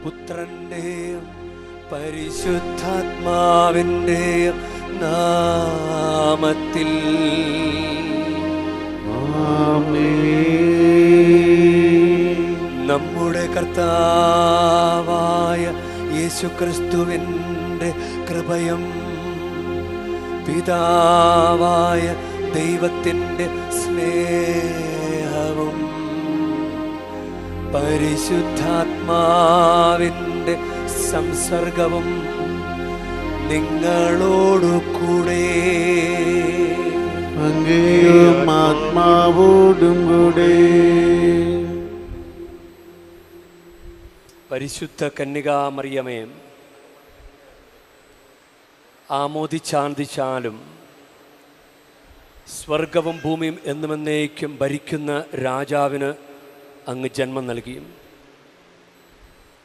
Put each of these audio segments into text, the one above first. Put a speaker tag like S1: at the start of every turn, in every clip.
S1: പുത്രന്റെയും പരിശുദ്ധാത്മാവിന്റെയും നാമത്തിൽ നമ്മുടെ കർത്താവായ യേശുക്രിസ്തുവിന്റെ കൃപയും പിതാവായ ദൈവത്തിന്റെ സ്നേഹവും പരിശുദ്ധാത്മാവിന്റെ സംസർഗവും നിങ്ങളോടു കൂടെ
S2: അങ്ങേയും ആത്മാവോടും കൂടെ.
S1: പരിശുദ്ധ കന്യകാമറിയമേ, ആമോദിച്ചാന്തിച്ചാലും സ്വർഗവും ഭൂമിയും എന്നുമെന്നേക്കും ഭരിക്കുന്ന രാജാവിന് അങ്ങ് ജന്മം നൽകി.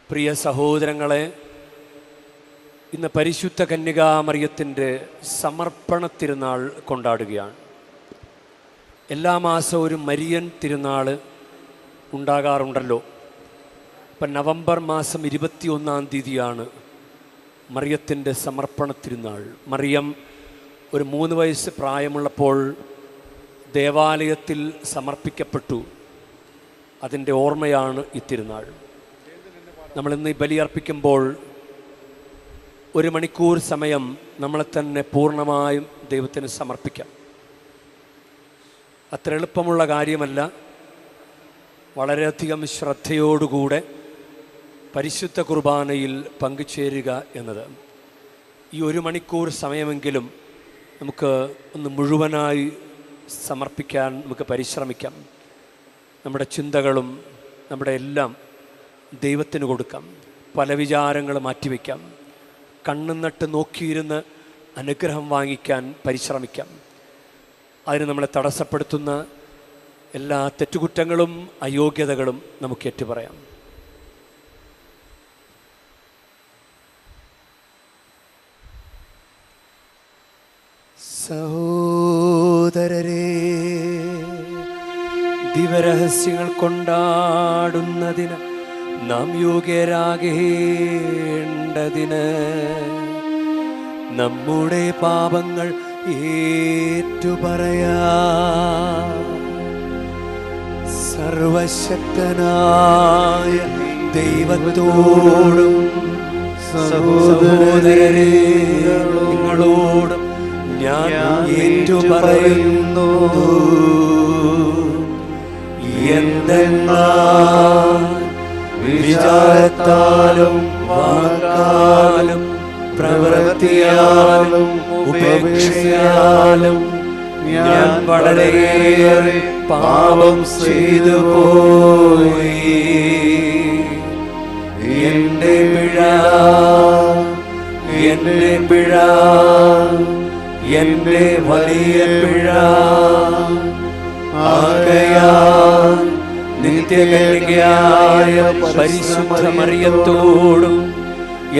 S1: പ്രിയ സഹോദരങ്ങളെ, ഇന്ന് പരിശുദ്ധ കന്യകാമറിയത്തിൻ്റെ സമർപ്പണ തിരുനാൾ കൊണ്ടാടുകയാണ്. എല്ലാ മാസവും ഒരു മരിയൻ തിരുനാൾ ഉണ്ടാകാറുണ്ടല്ലോ. ഇപ്പം നവംബർ മാസം 21-ാം തീയതിയാണ് മറിയത്തിൻ്റെ സമർപ്പണ തിരുനാൾ. മറിയം ഒരു 3 വയസ്സ് പ്രായമുള്ളപ്പോൾ ദേവാലയത്തിൽ സമർപ്പിക്കപ്പെട്ടു. അതിൻ്റെ ഓർമ്മയാണ് ഈ തിരുനാൾ. നമ്മളിന്ന് ഈ ബലിയർപ്പിക്കുമ്പോൾ 1 മണിക്കൂർ സമയം നമ്മളെ തന്നെ പൂർണ്ണമായും ദൈവത്തിന് സമർപ്പിക്കാം. അത്ര എളുപ്പമുള്ള കാര്യമല്ല. വളരെയധികം ശ്രദ്ധയോടുകൂടെ പരിശുദ്ധ കുർബാനയിൽ പങ്കുചേരുക എന്നത്. ഈ 1 മണിക്കൂർ സമയമെങ്കിലും നമുക്ക് ഒന്ന് മുഴുവനായി സമർപ്പിക്കാൻ നമുക്ക് പരിശ്രമിക്കാം. നമ്മുടെ ചിന്തകളും നമ്മുടെ എല്ലാം ദൈവത്തിന് കൊടുക്കാം. പല വിചാരങ്ങൾ മാറ്റിവെക്കാം. കണ്ണും നട്ട് നോക്കിയിരുന്ന് അനുഗ്രഹം വാങ്ങിക്കാൻ പരിശ്രമിക്കാം. അതിന് നമ്മളെ തടസ്സപ്പെടുത്തുന്ന എല്ലാ തെറ്റുകുറ്റങ്ങളും അയോഗ്യതകളും നമുക്ക് ഏറ്റുപറയാം. സഹോദരരേ, ദിവരഹസ്യങ്ങൾ കൊണ്ടാടുന്നതിന് നാം യോഗ്യരാകേണ്ടതിന് നമ്മുടെ പാപങ്ങൾ ഏറ്റുപറയാം. സർവശക്തനായ ദൈവത്തോടും സഹോദരരേ നിങ്ങളോടും ഞാൻ ഏറ്റുപറയുന്നു. എന്തെന്നാൽ വിചാരത്താലും വാക്കാലും പ്രവൃത്തിയാലും ഉപേക്ഷയാലും ഞാൻ വളരെയേറെ പാപം ചെയ്തു പോയി. എന്റെ പിഴ എന്റെ വലിയ പിഴ. ആകയാൽ നിത്യകന്യകയായ പരിശുദ്ധ മറിയത്തോടും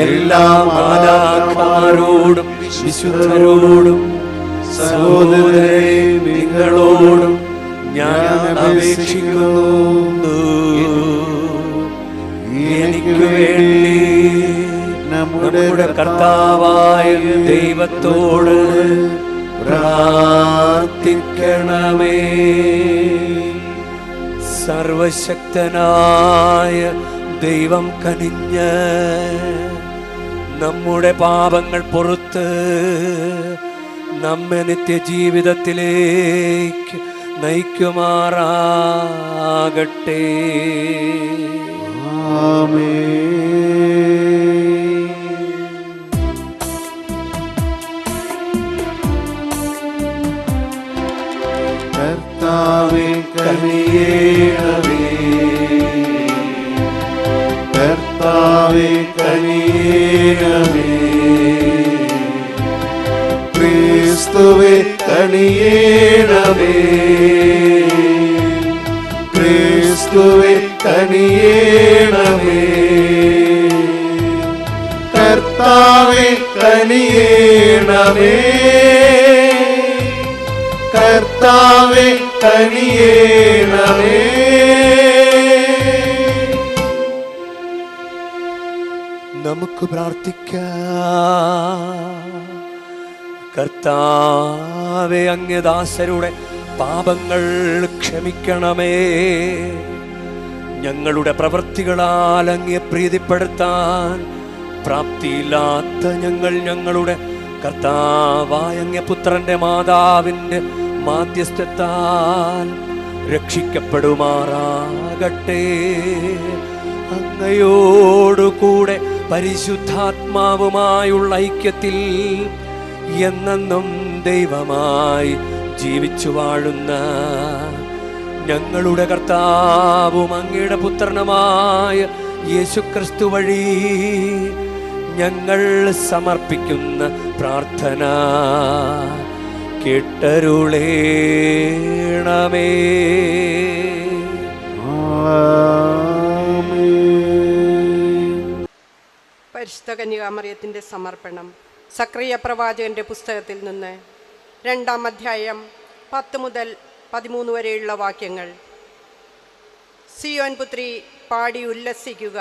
S1: എല്ലാ മാലാഖമാരോടും വിശുദ്ധരോടും സഹോദരരേ നിങ്ങളോടും ഞാൻ അപേക്ഷിക്കുന്നു, എനിക്ക് വേണ്ടി നമ്മുടെ കർത്താവായ ദൈവത്തോട് പ്രാർത്ഥിക്കണമേ. സർവശക്തനായ ദൈവം കനിഞ്ഞ് നമ്മുടെ പാപങ്ങൾ പൊറുത്ത് നമ്മെ നിത്യജീവിതത്തിലേക്ക് നയിക്കുമാറാകട്ടെ.
S2: കർത്താവേ കനിയേണമേ, കർത്താവേ കനിയേണമേ, ക്രിസ്തുവേ കനിയേണമേ, ക്രിസ്തുവേ കനിയേണമേ, കർത്താവേ കനിയേണമേ, കർത്താവേ കനിയേണമേ.
S1: നമുക്ക് പ്രാർത്ഥിക്കാം. കർത്താവേ, അങ്ങേ ദാസരുടെ പാപങ്ങൾ ക്ഷമിക്കണമേ. ഞങ്ങളുടെ പ്രവൃത്തികളാൽ അങ്ങേ പ്രീതിപ്പെടുത്താൻ പ്രാപ്തിയില്ലാത്ത ഞങ്ങളുടെ കർത്താവായ അങ്ങേ പുത്രന്റെ മാതാവിൻ്റെ മാധ്യസ്ഥത്താൽ രക്ഷിക്കപ്പെടുമാറാകട്ടെ. അങ്ങയോടുകൂടെ പരിശുദ്ധാത്മാവുമായുള്ള ഐക്യത്തിൽ എന്നെന്നും ദൈവമായി ജീവിച്ചു വാഴുന്ന ഞങ്ങളുടെ കർത്താവും അങ്ങയുടെ പുത്രനുമായ യേശുക്രിസ്തു വഴി ഞങ്ങൾ സമർപ്പിക്കുന്ന പ്രാർത്ഥന കേട്ടരുളേണമേ.
S3: പരിശുദ്ധ കന്യകാമറിയത്തിൻ്റെ സമർപ്പണം. സക്രിയ പ്രവാചകന്റെ പുസ്തകത്തിൽ നിന്ന് 2-ാം അധ്യായം 10 മുതൽ 13 വരെയുള്ള വാക്യങ്ങൾ. സിയോൻ പുത്രി, പാടി ഉല്ലസിക്കുക,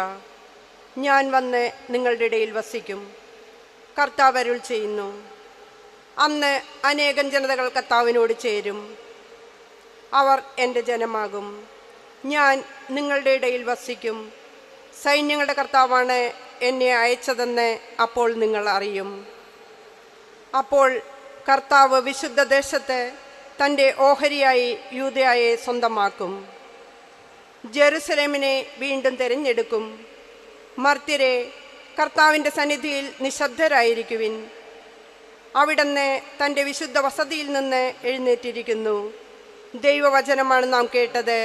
S3: ഞാൻ വന്ന് നിങ്ങളുടെ ഇടയിൽ വസിക്കും. കർത്താവ് അരുൾ ചെയ്യുന്നു. അന്ന് അനേകം ജനതകൾ കർത്താവിനോട് ചേരും. അവർ എൻ്റെ ജനമാകും. ഞാൻ നിങ്ങളുടെ ഇടയിൽ വസിക്കും. സൈന്യങ്ങളുടെ കർത്താവാണ് എന്നെ അയച്ചതെന്ന് അപ്പോൾ നിങ്ങൾ അറിയും. അപ്പോൾ കർത്താവ് വിശുദ്ധ ദേശത്ത് തൻ്റെ ഓഹരിയായി യൂദയായെ സ്വന്തമാക്കും. ജെറുസലേമിനെ വീണ്ടും തിരഞ്ഞെടുക്കും. മർത്യരെ, കർത്താവിൻ്റെ സന്നിധിയിൽ നിശബ്ദരായിരിക്കുവിൻ. അവിടുന്ന് തൻ്റെ വിശുദ്ധ വസതിയിൽ നിന്ന് എഴുന്നേറ്റിരിക്കുന്നു. ദൈവവചനമാണ് നാം കേട്ടത്.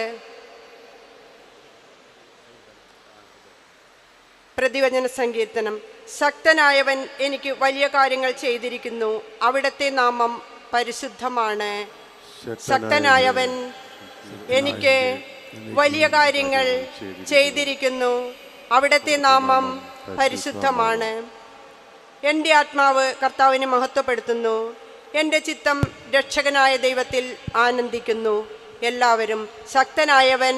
S3: പ്രതിവചന സങ്കീർത്തനം. ശക്തനായവൻ എനിക്ക് വലിയ കാര്യങ്ങൾ ചെയ്തിരിക്കുന്നു. അവിടുത്തെ നാമം പരിശുദ്ധമാണ്. ശക്തനായവൻ എനിക്ക് വലിയ കാര്യങ്ങൾ ചെയ്തിരിക്കുന്നു. അവിടുത്തെ നാമം പരിശുദ്ധമാണ്. എൻ്റെ ആത്മാവ് കർത്താവിനെ മഹത്വപ്പെടുത്തുന്നു. എൻ്റെ ചിത്തം രക്ഷകനായ ദൈവത്തിൽ ആനന്ദിക്കുന്നു. എല്ലാവരും ശക്തനായവൻ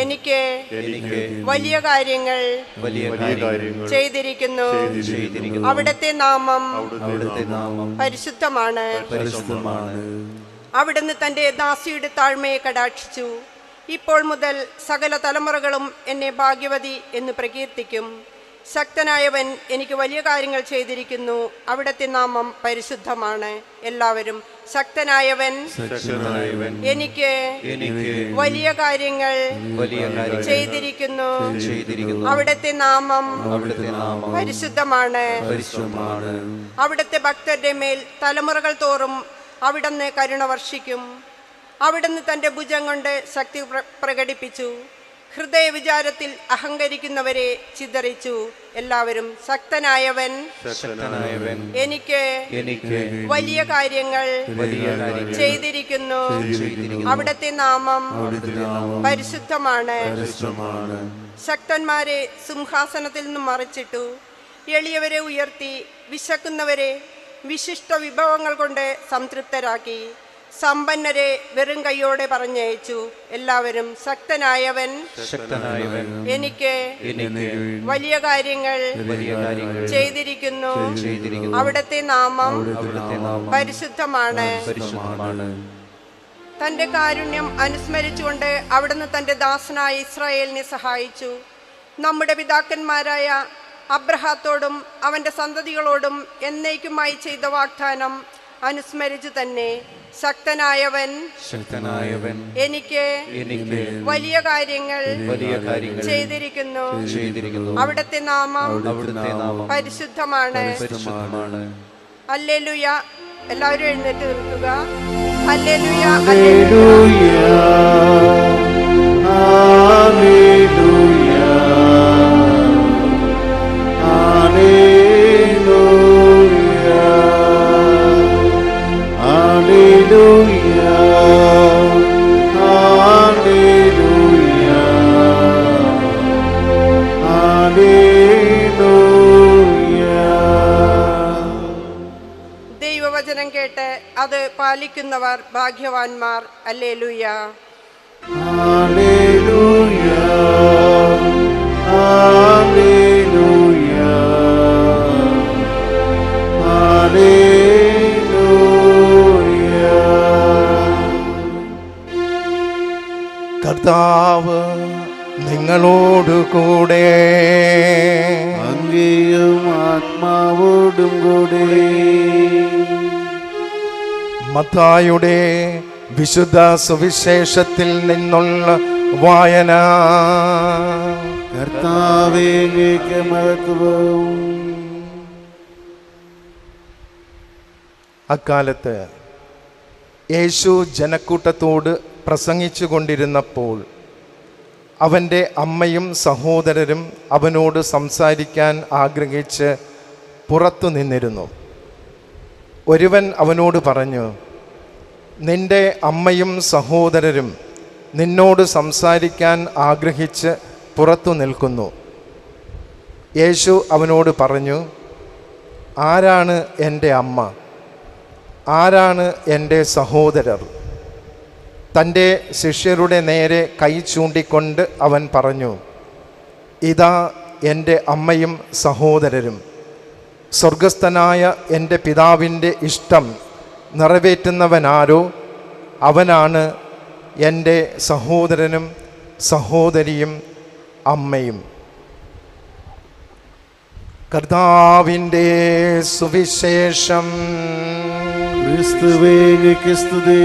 S3: എനിക്ക് വലിയ കാര്യങ്ങൾ ചെയ്തിരിക്കുന്നു. അവിടുത്തെ നാമം പരിശുദ്ധമാണ്. അവിടുന്ന് തൻ്റെ ദാസിയുടെ താഴ്മയെ കടാക്ഷിച്ചു. ഇപ്പോൾ മുതൽ സകല തലമുറകളും എന്നെ ഭാഗ്യവതി എന്ന് പ്രകീർത്തിക്കും. ശക്തനായവൻ എനിക്ക് വലിയ കാര്യങ്ങൾ ചെയ്തിരിക്കുന്നു. അവിടുത്തെ നാമം പരിശുദ്ധമാണ്. എല്ലാവരും ശക്തനായവൻ എനിക്ക് വലിയ കാര്യങ്ങൾ ചെയ്തിരിക്കുന്നു. അവിടുത്തെ നാമം പരിശുദ്ധമാണ്. അവിടുത്തെ ഭക്തരുടെ മേൽ തലമുറകൾ തോറും അവിടുന്ന് കരുണ വർഷിക്കും. അവിടുന്ന് തൻ്റെ ഭുജം കൊണ്ട് ശക്തി പ്രകടിപ്പിച്ചു. ഹൃദയവിചാരത്തിൽ അഹങ്കരിക്കുന്നവരെ ചിതറിച്ചു. എല്ലാവരും ശക്തനായവൻ എനിക്ക് വലിയ കാര്യങ്ങൾ ചെയ്തിരിക്കുന്നു. അവിടുത്തെ നാമം പരിശുദ്ധമാണ്. ശക്തന്മാരെ സിംഹാസനത്തിൽ നിന്നും മറിച്ചിട്ടു. എളിയവരെ ഉയർത്തി. വിശക്കുന്നവരെ വിശിഷ്ട വിഭവങ്ങൾ കൊണ്ട് സംതൃപ്തരാക്കി. സമ്പന്നരെ വെറും കൈയോടെ പറഞ്ഞയച്ചു. എല്ലാവരും ശക്തനായവൻ എനിക്ക് വലിയ കാര്യങ്ങൾ ചെയ്തിരിക്കുന്നു. അവിടുത്തെ നാമം പരിശുദ്ധമാണ്. തൻ്റെ കാരുണ്യം അനുസ്മരിച്ചുകൊണ്ട് അവിടുന്ന് തൻ്റെ ദാസനായ ഇസ്രായേലിനെ സഹായിച്ചു. നമ്മുടെ പിതാക്കന്മാരായ അബ്രഹാത്തോടും അവൻ്റെ സന്തതികളോടും എന്നേക്കുമായി ചെയ്ത വാഗ്ദാനം അനുസ്മരിച്ചു തന്നെ. ശക്തനായവൻ എനിക്ക് വലിയ കാര്യങ്ങൾ ചെയ്തിരിക്കുന്നു. അവിടുത്തെ നാമം പരിശുദ്ധമാണ്. ഹല്ലേലൂയ. എല്ലാവരും എഴുന്നേറ്റ് നിൽക്കുക. ഹല്ലേലൂയ, ഹല്ലേലൂയ, ദൈവവചനം കേട്ട് അത് പാലിക്കുന്നവർ ഭാഗ്യവാന്മാർ. ഹല്ലേലൂയ.
S2: Hallelujah, hallelujah.
S4: അങ്ങയോടുകൂടെ.
S2: അങ്ങയും ആത്മാവോടും കൂടെ.
S4: മത്തായിയുടെ വിശുദ്ധ സുവിശേഷത്തിൽ നിന്നുള്ള വായന.
S2: കർത്താവേ, അങ്ങേക്ക് മഹത്വം.
S4: അക്കാലത്ത് യേശു ജനക്കൂട്ടത്തോട് പ്രസംഗിച്ചു കൊണ്ടിരുന്നപ്പോൾ അവൻ്റെ അമ്മയും സഹോദരരും അവനോട് സംസാരിക്കാൻ ആഗ്രഹിച്ച് പുറത്തു നിന്നിരുന്നു. ഒരുവൻ അവനോട് പറഞ്ഞു, നിന്റെ അമ്മയും സഹോദരരും നിന്നോട് സംസാരിക്കാൻ ആഗ്രഹിച്ച് പുറത്തു നിൽക്കുന്നു. യേശു അവനോട് പറഞ്ഞു, ആരാണ് എൻ്റെ അമ്മ? ആരാണ് എൻ്റെ സഹോദരർ? തൻ്റെ ശിഷ്യരുടെ നേരെ കൈ ചൂണ്ടിക്കൊണ്ട് അവൻ പറഞ്ഞു, ഇതാ എൻ്റെ അമ്മയും സഹോദരരും. സ്വർഗസ്ഥനായ എൻ്റെ പിതാവിൻ്റെ ഇഷ്ടം നിറവേറ്റുന്നവനാരോ അവനാണ് എൻ്റെ സഹോദരനും സഹോദരിയും അമ്മയും. കർത്താവിൻ്റെ സുവിശേഷം.
S2: ക്രിസ്തുവേ, അങ്ങേക്ക് സ്തുതി.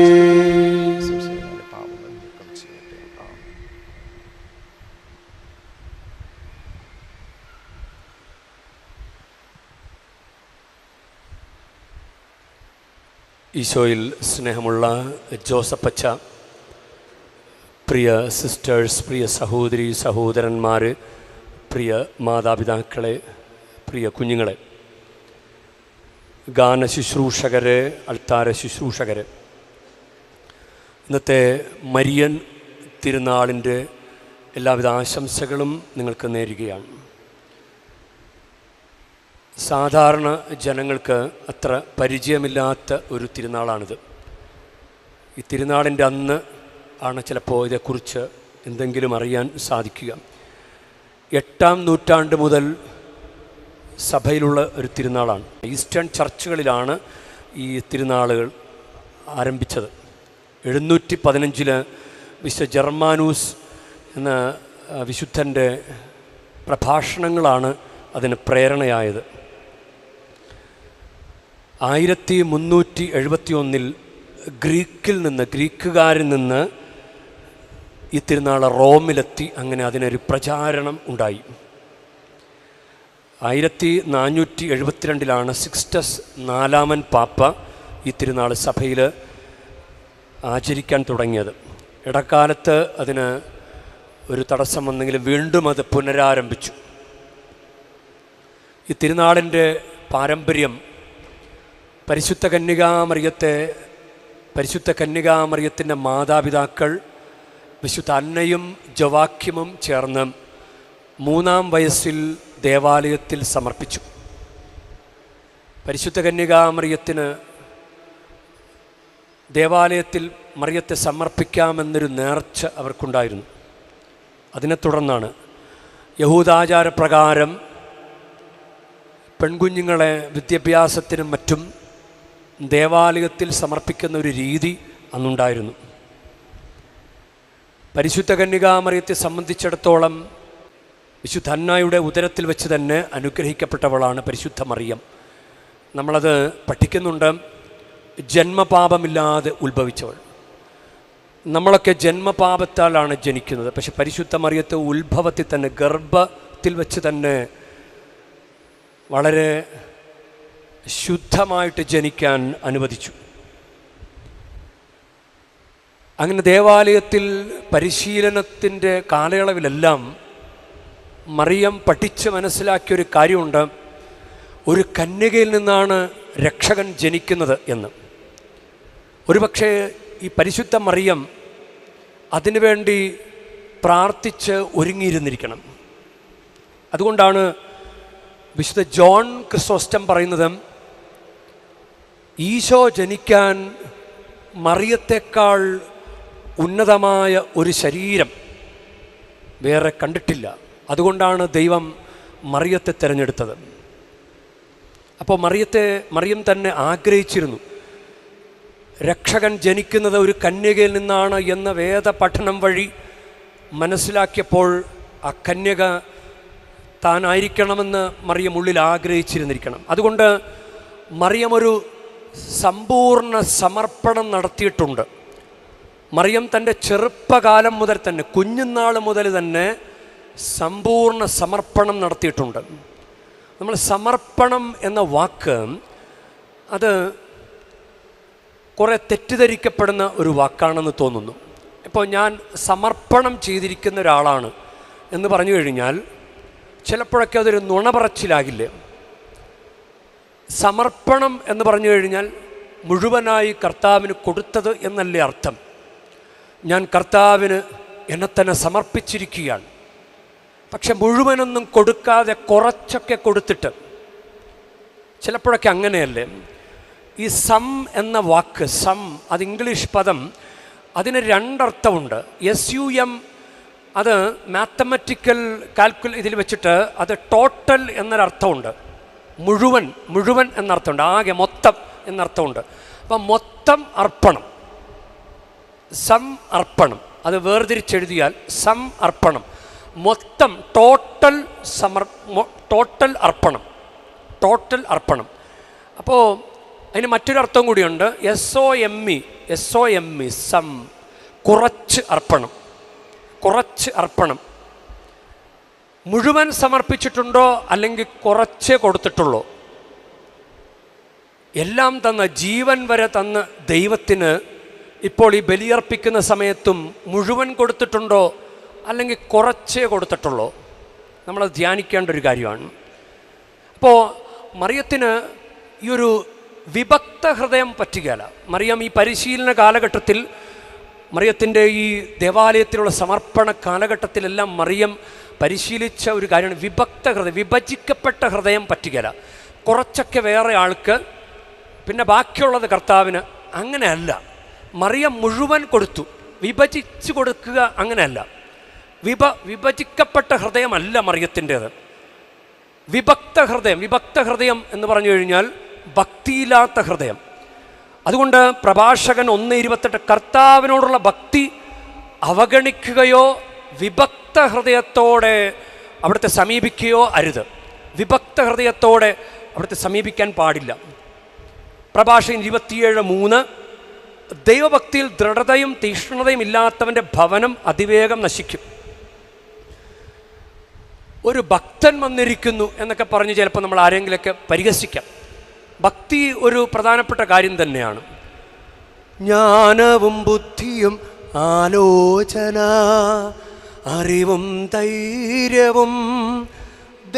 S1: ഈശോയിൽ സ്നേഹമുള്ള ജോസഫച്ച, പ്രിയ സിസ്റ്റേഴ്സ്, പ്രിയ സഹോദരി സഹോദരന്മാർ, പ്രിയ മാതാപിതാക്കളെ, പ്രിയ കുഞ്ഞുങ്ങളെ, ഗാന ശുശ്രൂഷകരെ, അൾത്താര ശുശ്രൂഷകരെ, ഇന്നത്തെ മരിയൻ തിരുനാളിൻ്റെ എല്ലാവിധ ആശംസകളും നിങ്ങൾക്ക് നേരുകയാണ്. സാധാരണ ജനങ്ങൾക്ക് അത്ര പരിചയമില്ലാത്ത ഒരു തിരുനാളാണിത്. ഈ തിരുനാളിൻ്റെ അന്ന് ആണ് ചിലപ്പോൾ ഇതേക്കുറിച്ച് എന്തെങ്കിലും അറിയാൻ സാധിക്കുക. 8-ാം നൂറ്റാണ്ട് മുതൽ സഭയിലുള്ള ഒരു തിരുനാളാണ്. ഈസ്റ്റേൺ ചർച്ചുകളിലാണ് ഈ തിരുനാളുകൾ ആരംഭിച്ചത്. 715 വിശുദ്ധ ജർമാനൂസ് എന്ന വിശുദ്ധൻ്റെ പ്രഭാഷണങ്ങളാണ് അതിന് പ്രേരണയായത്. 1371 ഗ്രീക്കുകാരിൽ നിന്ന് ഈ തിരുനാൾ റോമിലെത്തി. അങ്ങനെ അതിനൊരു പ്രചാരണം ഉണ്ടായി. 1472 സിക്സ്റ്റസ് 4 പാപ്പ ഈ തിരുനാൾ സഭയിൽ ആചരിക്കാൻ തുടങ്ങിയത്. ഇടക്കാലത്ത് അതിന് ഒരു തടസ്സം വന്നെങ്കിലും വീണ്ടും അത് പുനരാരംഭിച്ചു. ഈ തിരുനാളിൻ്റെ പാരമ്പര്യം പരിശുദ്ധ കന്യകാമറിയത്തിൻ്റെ മാതാപിതാക്കൾ വിശുദ്ധ അന്നയും ജോവാക്യമും ചേർന്ന് 3-ാം വയസ്സിൽ ദേവാലയത്തിൽ സമർപ്പിച്ചു. പരിശുദ്ധ കന്യകാമറിയത്തിന് ദേവാലയത്തിൽ മറിയത്തെ സമർപ്പിക്കാമെന്നൊരു നേർച്ച അവർക്കുണ്ടായിരുന്നു. അതിനെ തുടർന്നാണ് യഹൂദാചാരപ്രകാരം പെൺകുഞ്ഞുങ്ങളെ വിദ്യാഭ്യാസത്തിനും മറ്റും ദേവാലയത്തിൽ സമർപ്പിക്കുന്ന ഒരു രീതി അന്നുണ്ടായിരുന്നു. പരിശുദ്ധ കന്യകാമറിയത്തെ സംബന്ധിച്ചിടത്തോളം വിശുദ്ധ അന്നായുടെ ഉദരത്തിൽ വെച്ച് തന്നെ അനുഗ്രഹിക്കപ്പെട്ടവളാണ് പരിശുദ്ധ മറിയം. നമ്മളത് പഠിക്കുന്നുണ്ട്. ജന്മപാപമില്ലാതെ ഉത്ഭവിച്ചവൾ. നമ്മളൊക്കെ ജന്മപാപത്താലാണ് ജനിക്കുന്നത്. പക്ഷെ പരിശുദ്ധ മറിയത്തെ ഉത്ഭവത്തിൽ തന്നെ, ഗർഭത്തിൽ വെച്ച് തന്നെ വളരെ ശുദ്ധമായിട്ട് ജനിക്കാൻ അനുവദിച്ചു. അങ്ങനെ ദേവാലയത്തിൽ പരിശീലനത്തിൻ്റെ കാലയളവിലെല്ലാം മറിയം പഠിച്ച് മനസ്സിലാക്കിയൊരു കാര്യമുണ്ട്. ഒരു കന്യകയിൽ നിന്നാണ് രക്ഷകൻ ജനിക്കുന്നത് എന്ന്. ഒരുപക്ഷെ ഈ പരിശുദ്ധ മറിയം അതിനുവേണ്ടി പ്രാർത്ഥിച്ച് ഒരുങ്ങിയിരുന്നിരിക്കണം. അതുകൊണ്ടാണ് വിശുദ്ധ ജോൺ ക്രിസോസ്റ്റം പറയുന്നത്, ഈശോ ജനിക്കാൻ മറിയത്തെക്കാൾ ഉന്നതമായ ഒരു ശരീരം വേറെ കണ്ടിട്ടില്ല. അതുകൊണ്ടാണ് ദൈവം മറിയത്തെ തിരഞ്ഞെടുത്തത്. അപ്പോൾ മറിയം തന്നെ ആഗ്രഹിച്ചിരുന്നു. രക്ഷകൻ ജനിക്കുന്നത് ഒരു കന്യകയിൽ നിന്നാണ് എന്ന വേദ പഠനം വഴി മനസ്സിലാക്കിയപ്പോൾ ആ കന്യക താനായിരിക്കണമെന്ന് മറിയം ഉള്ളിൽ ആഗ്രഹിച്ചിരുന്നിരിക്കണം. അതുകൊണ്ട് മറിയം ഒരു സമ്പൂർണ്ണ സമർപ്പണം നടത്തിയിട്ടുണ്ട്. മറിയം തൻ്റെ ചെറുപ്പകാലം മുതൽ തന്നെ, കുഞ്ഞുനാൾ മുതൽ തന്നെ സമ്പൂർണ്ണ സമർപ്പണം നടത്തിയിട്ടുണ്ട്. നമ്മൾ സമർപ്പണം എന്ന വാക്ക് അത് കുറേ തെറ്റിദ്ധരിക്കപ്പെടുന്ന ഒരു വാക്കാണെന്ന് തോന്നുന്നു. ഇപ്പോൾ ഞാൻ സമർപ്പണം ചെയ്തിരിക്കുന്ന ഒരാളാണ് എന്ന് പറഞ്ഞു കഴിഞ്ഞാൽ ചിലപ്പോഴൊക്കെ അതൊരു നുണ പറച്ചിലാകില്ലേ? സമർപ്പണം എന്ന് പറഞ്ഞു കഴിഞ്ഞാൽ മുഴുവനായി കർത്താവിന് കൊടുത്തത് എന്നല്ലേ അർത്ഥം. ഞാൻ കർത്താവിന് എന്നെ തന്നെ സമർപ്പിച്ചിരിക്കുകയാണ്. പക്ഷെ മുഴുവനൊന്നും കൊടുക്കാതെ കുറച്ചൊക്കെ കൊടുത്തിട്ട്, ചിലപ്പോഴൊക്കെ അങ്ങനെയല്ലേ? ഈ സം എന്ന വാക്ക്, സം, അത് ഇംഗ്ലീഷ് പദം, അതിന് രണ്ടർത്ഥമുണ്ട്. SUM അത് മാത്തമാറ്റിക്കൽ ഇതിൽ വെച്ചിട്ട് അത് ടോട്ടൽ എന്നൊരർത്ഥമുണ്ട്. മുഴുവൻ എന്നർത്ഥമുണ്ട്. ആകെ, മൊത്തം എന്നർത്ഥമുണ്ട്. അപ്പം മൊത്തം അർപ്പണം, സം അർപ്പണം, അത് വേർതിരിച്ചെഴുതിയാൽ സം അർപ്പണം, മൊത്തം, ടോട്ടൽ അർപ്പണം. അപ്പോൾ അതിന് മറ്റൊരർത്ഥം കൂടിയുണ്ട്. SOME, സം, കുറച്ച് അർപ്പണം. മുഴുവൻ സമർപ്പിച്ചിട്ടുണ്ടോ അല്ലെങ്കിൽ കുറച്ചേ കൊടുത്തിട്ടുള്ളൂ? എല്ലാം തന്ന, ജീവൻ വരെ തന്ന ദൈവത്തിന് ഇപ്പോൾ ഈ ബലിയർപ്പിക്കുന്ന സമയത്തും മുഴുവൻ കൊടുത്തിട്ടുണ്ടോ അല്ലെങ്കിൽ കുറച്ചേ കൊടുത്തിട്ടുള്ളൂ? നമ്മളത് ധ്യാനിക്കേണ്ട ഒരു കാര്യമാണ്. അപ്പോൾ മറിയത്തിന് ഈ ഒരു വിഭക്ത ഹൃദയം പറ്റുകയില്ല. മറിയം ഈ പരിശീലന കാലഘട്ടത്തിൽ, മറിയത്തിൻ്റെ ഈ ദേവാലയത്തിലുള്ള സമർപ്പണ കാലഘട്ടത്തിലെല്ലാം മറിയം പരിശീലിച്ച ഒരു കാര്യമാണ് വിഭക്ത ഹൃദയം, വിഭജിക്കപ്പെട്ട ഹൃദയം പറ്റുകയില്ല. കുറച്ചൊക്കെ വേറെ ആൾക്ക്, പിന്നെ ബാക്കിയുള്ളത് കർത്താവിന്. അങ്ങനെയല്ല, മറിയം മുഴുവൻ കൊടുത്തു. വിഭജിച്ച് കൊടുക്കുക അങ്ങനെയല്ല. വിഭജിക്കപ്പെട്ട ഹൃദയമല്ല മറിയത്തിൻ്റേത്, വിഭക്ത ഹൃദയം എന്ന് പറഞ്ഞു കഴിഞ്ഞാൽ ഭക്തിയില്ലാത്ത ഹൃദയം. അതുകൊണ്ട് പ്രഭാഷകൻ 1:28 കർത്താവിനോടുള്ള ഭക്തി അവഗണിക്കുകയോ വിഭക്ത ഹൃദയത്തോടെ അവിടുത്തെ സമീപിക്കുകയോ അരുത്. വിഭക്ത ഹൃദയത്തോടെ അവിടുത്തെ സമീപിക്കാൻ പാടില്ല. പ്രഭാഷകൻ 27:3 ദൈവഭക്തിയിൽ ദൃഢതയും തീക്ഷ്ണതയും ഇല്ലാത്തവൻ്റെ ഭവനം അതിവേഗം നശിക്കും. ഒരു ഭക്തൻ വന്നിരിക്കുന്നു എന്നൊക്കെ പറഞ്ഞ് ചിലപ്പോൾ നമ്മൾ ആരെങ്കിലുമൊക്കെ പരിഹസിക്കാം. ഭക്തി ഒരു പ്രധാനപ്പെട്ട കാര്യം തന്നെയാണ്. ജ്ഞാനവും ബുദ്ധിയും ആലോചന അറിവും ധൈര്യവും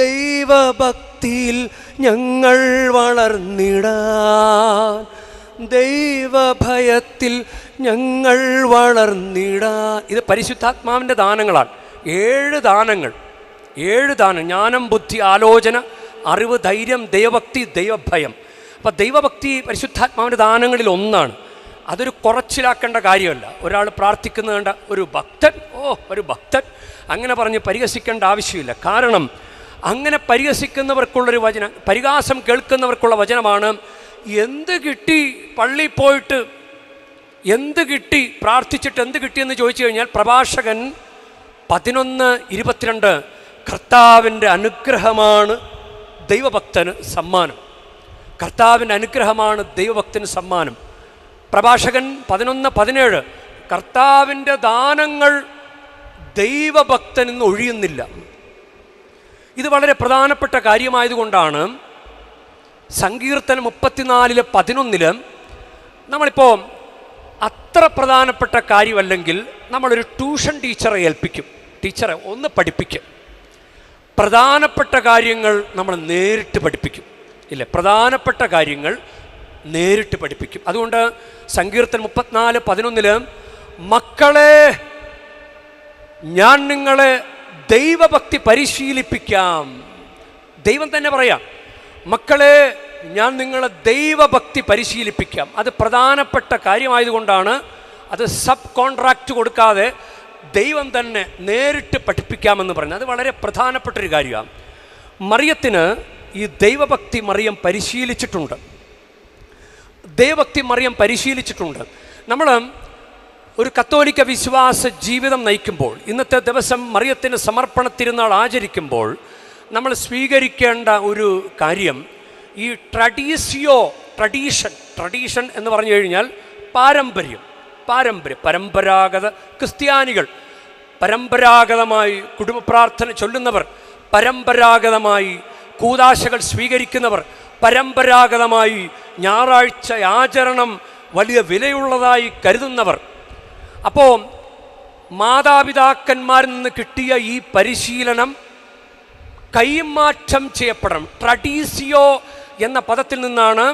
S1: ദൈവഭക്തിയിൽ ഞങ്ങൾ വളർന്നിടാൻ, ദൈവഭയത്തിൽ ഞങ്ങൾ വളർന്നിടാൻ. ഇത് പരിശുദ്ധാത്മാവിൻ്റെ ദാനങ്ങളാണ്. 7 ദാനങ്ങൾ. ജ്ഞാനം, ബുദ്ധി, ആലോചന, അറിവ്, ധൈര്യം, ദൈവഭക്തി, ദൈവഭയം. അപ്പം ദൈവഭക്തി പരിശുദ്ധാത്മാവിൻ്റെ ദാനങ്ങളിൽ ഒന്നാണ്. അതൊരു കുറച്ചിലാക്കേണ്ട കാര്യമല്ല. ഒരാൾ പ്രാർത്ഥിക്കുന്നത് കണ്ട ഒരു ഭക്തൻ അങ്ങനെ പറഞ്ഞ് പരിഹസിക്കേണ്ട ആവശ്യമില്ല. കാരണം അങ്ങനെ പരിഹസിക്കുന്നവർക്കുള്ളൊരു വചനം, പരിഹാസം കേൾക്കുന്നവർക്കുള്ള വചനമാണ്, എന്ത് കിട്ടി പള്ളിയിൽ പോയിട്ട്, എന്ത് കിട്ടി പ്രാർത്ഥിച്ചിട്ട് എന്ത് കിട്ടിയെന്ന് ചോദിച്ചു കഴിഞ്ഞാൽ പ്രഭാഷകൻ 11:22 കർത്താവിൻ്റെ അനുഗ്രഹമാണ് ദൈവഭക്തന് സമ്മാനം. കർത്താവിൻ്റെ അനുഗ്രഹമാണ് ദൈവഭക്തന് സമ്മാനം. പ്രഭാഷകൻ 11:17 കർത്താവിൻ്റെ ദാനങ്ങൾ ദൈവഭക്തനിൽ നിന്ന് ഒഴിയുന്നില്ല. ഇത് വളരെ പ്രധാനപ്പെട്ട കാര്യമായതുകൊണ്ടാണ് സങ്കീർത്തനം 34:11 നമ്മളിപ്പോൾ അത്ര പ്രധാനപ്പെട്ട കാര്യമല്ലെങ്കിൽ നമ്മളൊരു ട്യൂഷൻ ടീച്ചറെ ഏൽപ്പിക്കും. ടീച്ചറെ ഒന്ന് പഠിപ്പിക്കും. പ്രധാനപ്പെട്ട കാര്യങ്ങൾ നമ്മൾ നേരിട്ട് പഠിപ്പിക്കും. ഇല്ലേ? പ്രധാനപ്പെട്ട കാര്യങ്ങൾ നേരിട്ട് പഠിപ്പിക്കും. അതുകൊണ്ട് സങ്കീർത്തനം 34:11 മക്കളെ ഞാൻ നിങ്ങളെ ദൈവഭക്തി പരിശീലിപ്പിക്കാം. ദൈവം തന്നെ പറയാം, മക്കളെ ഞാൻ നിങ്ങളെ ദൈവഭക്തി പരിശീലിപ്പിക്കാം. അത് പ്രധാനപ്പെട്ട കാര്യമായതുകൊണ്ടാണ് അത് സബ് കോൺട്രാക്റ്റ് കൊടുക്കാതെ ദൈവം തന്നെ നേരിട്ട് പഠിപ്പിക്കാമെന്ന് പറഞ്ഞത്. അത് വളരെ പ്രധാനപ്പെട്ടൊരു കാര്യമാണ്. മറിയത്തിന് ഈ ദൈവഭക്തി മറിയം പരിശീലിച്ചിട്ടുണ്ട്. നമ്മൾ ഒരു കത്തോലിക്ക വിശ്വാസ ജീവിതം നയിക്കുമ്പോൾ, ഇന്നത്തെ ദിവസം മറിയത്തിന് സമർപ്പണ തിരുനാൾ ആചരിക്കുമ്പോൾ നമ്മൾ സ്വീകരിക്കേണ്ട ഒരു കാര്യം ഈ ട്രഡീഷൻ എന്ന് പറഞ്ഞു കഴിഞ്ഞാൽ പരമ്പരാഗത ക്രിസ്ത്യാനികൾ, പരമ്പരാഗതമായി കുടുംബ പ്രാർത്ഥന ചൊല്ലുന്നവർ, പരമ്പരാഗതമായി കൂദാശകൾ സ്വീകരിക്കുന്നവർ, പരമ്പരാഗതമായി ഞായറാഴ്ച ആചരണം വലിയ വിലയുള്ളതായി കരുതുന്നവർ. അപ്പോൾ മാതാപിതാക്കന്മാരിൽ നിന്ന് കിട്ടിയ ഈ പരിശീലനം കൈമാറ്റം ചെയ്യപ്പെടണം. ട്രഡീസിയോ എന്ന പദത്തിൽ നിന്നാണ്,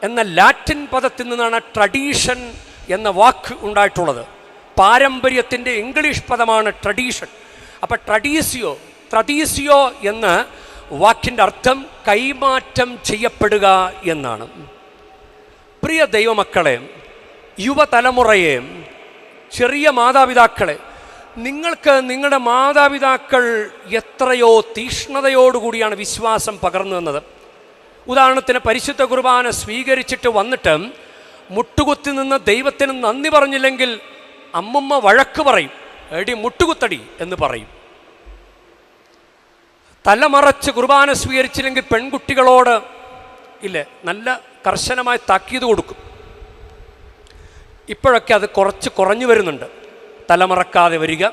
S1: എന്ന ലാറ്റിൻ പദത്തിൽ നിന്നാണ് ട്രഡീഷൻ എന്ന വാക്ക് ഉണ്ടായിട്ടുള്ളത്. പാരമ്പര്യത്തിൻ്റെ ഇംഗ്ലീഷ് പദമാണ് ട്രഡീഷൻ. അപ്പോൾ ട്രഡീസിയോ എന്ന വാക്കിൻ്റെ അർത്ഥം കൈമാറ്റം ചെയ്യപ്പെടുക എന്നാണ്. പ്രിയ ദൈവമക്കളെ, യുവതലമുറയെ, ചെറിയ മാതാപിതാക്കളെ, നിങ്ങൾക്ക് നിങ്ങളുടെ മാതാപിതാക്കൾ എത്രയോ തീക്ഷ്ണതയോടുകൂടിയാണ് വിശ്വാസം പകർന്നു തന്നത്. ഉദാഹരണത്തിന് പരിശുദ്ധ കുർബാന സ്വീകരിച്ചിട്ട് വന്നിട്ട് മുട്ടുകുത്തി നിന്ന് ദൈവത്തിന് നന്ദി പറഞ്ഞില്ലെങ്കിൽ അമ്മമ്മ വഴക്ക് പറയും, എടി മുട്ടുകുത്തടി എന്ന് പറയും. തലമറച്ച് കുർബാന സ്വീകരിച്ചില്ലെങ്കിൽ പെൺകുട്ടികളോട് ഇല്ലേ നല്ല കർശനമായി താക്കീത് കൊടുക്കും. ഇപ്പോഴൊക്കെ അത് കുറഞ്ഞു വരുന്നുണ്ട്. തലമറക്കാതെ വരിക,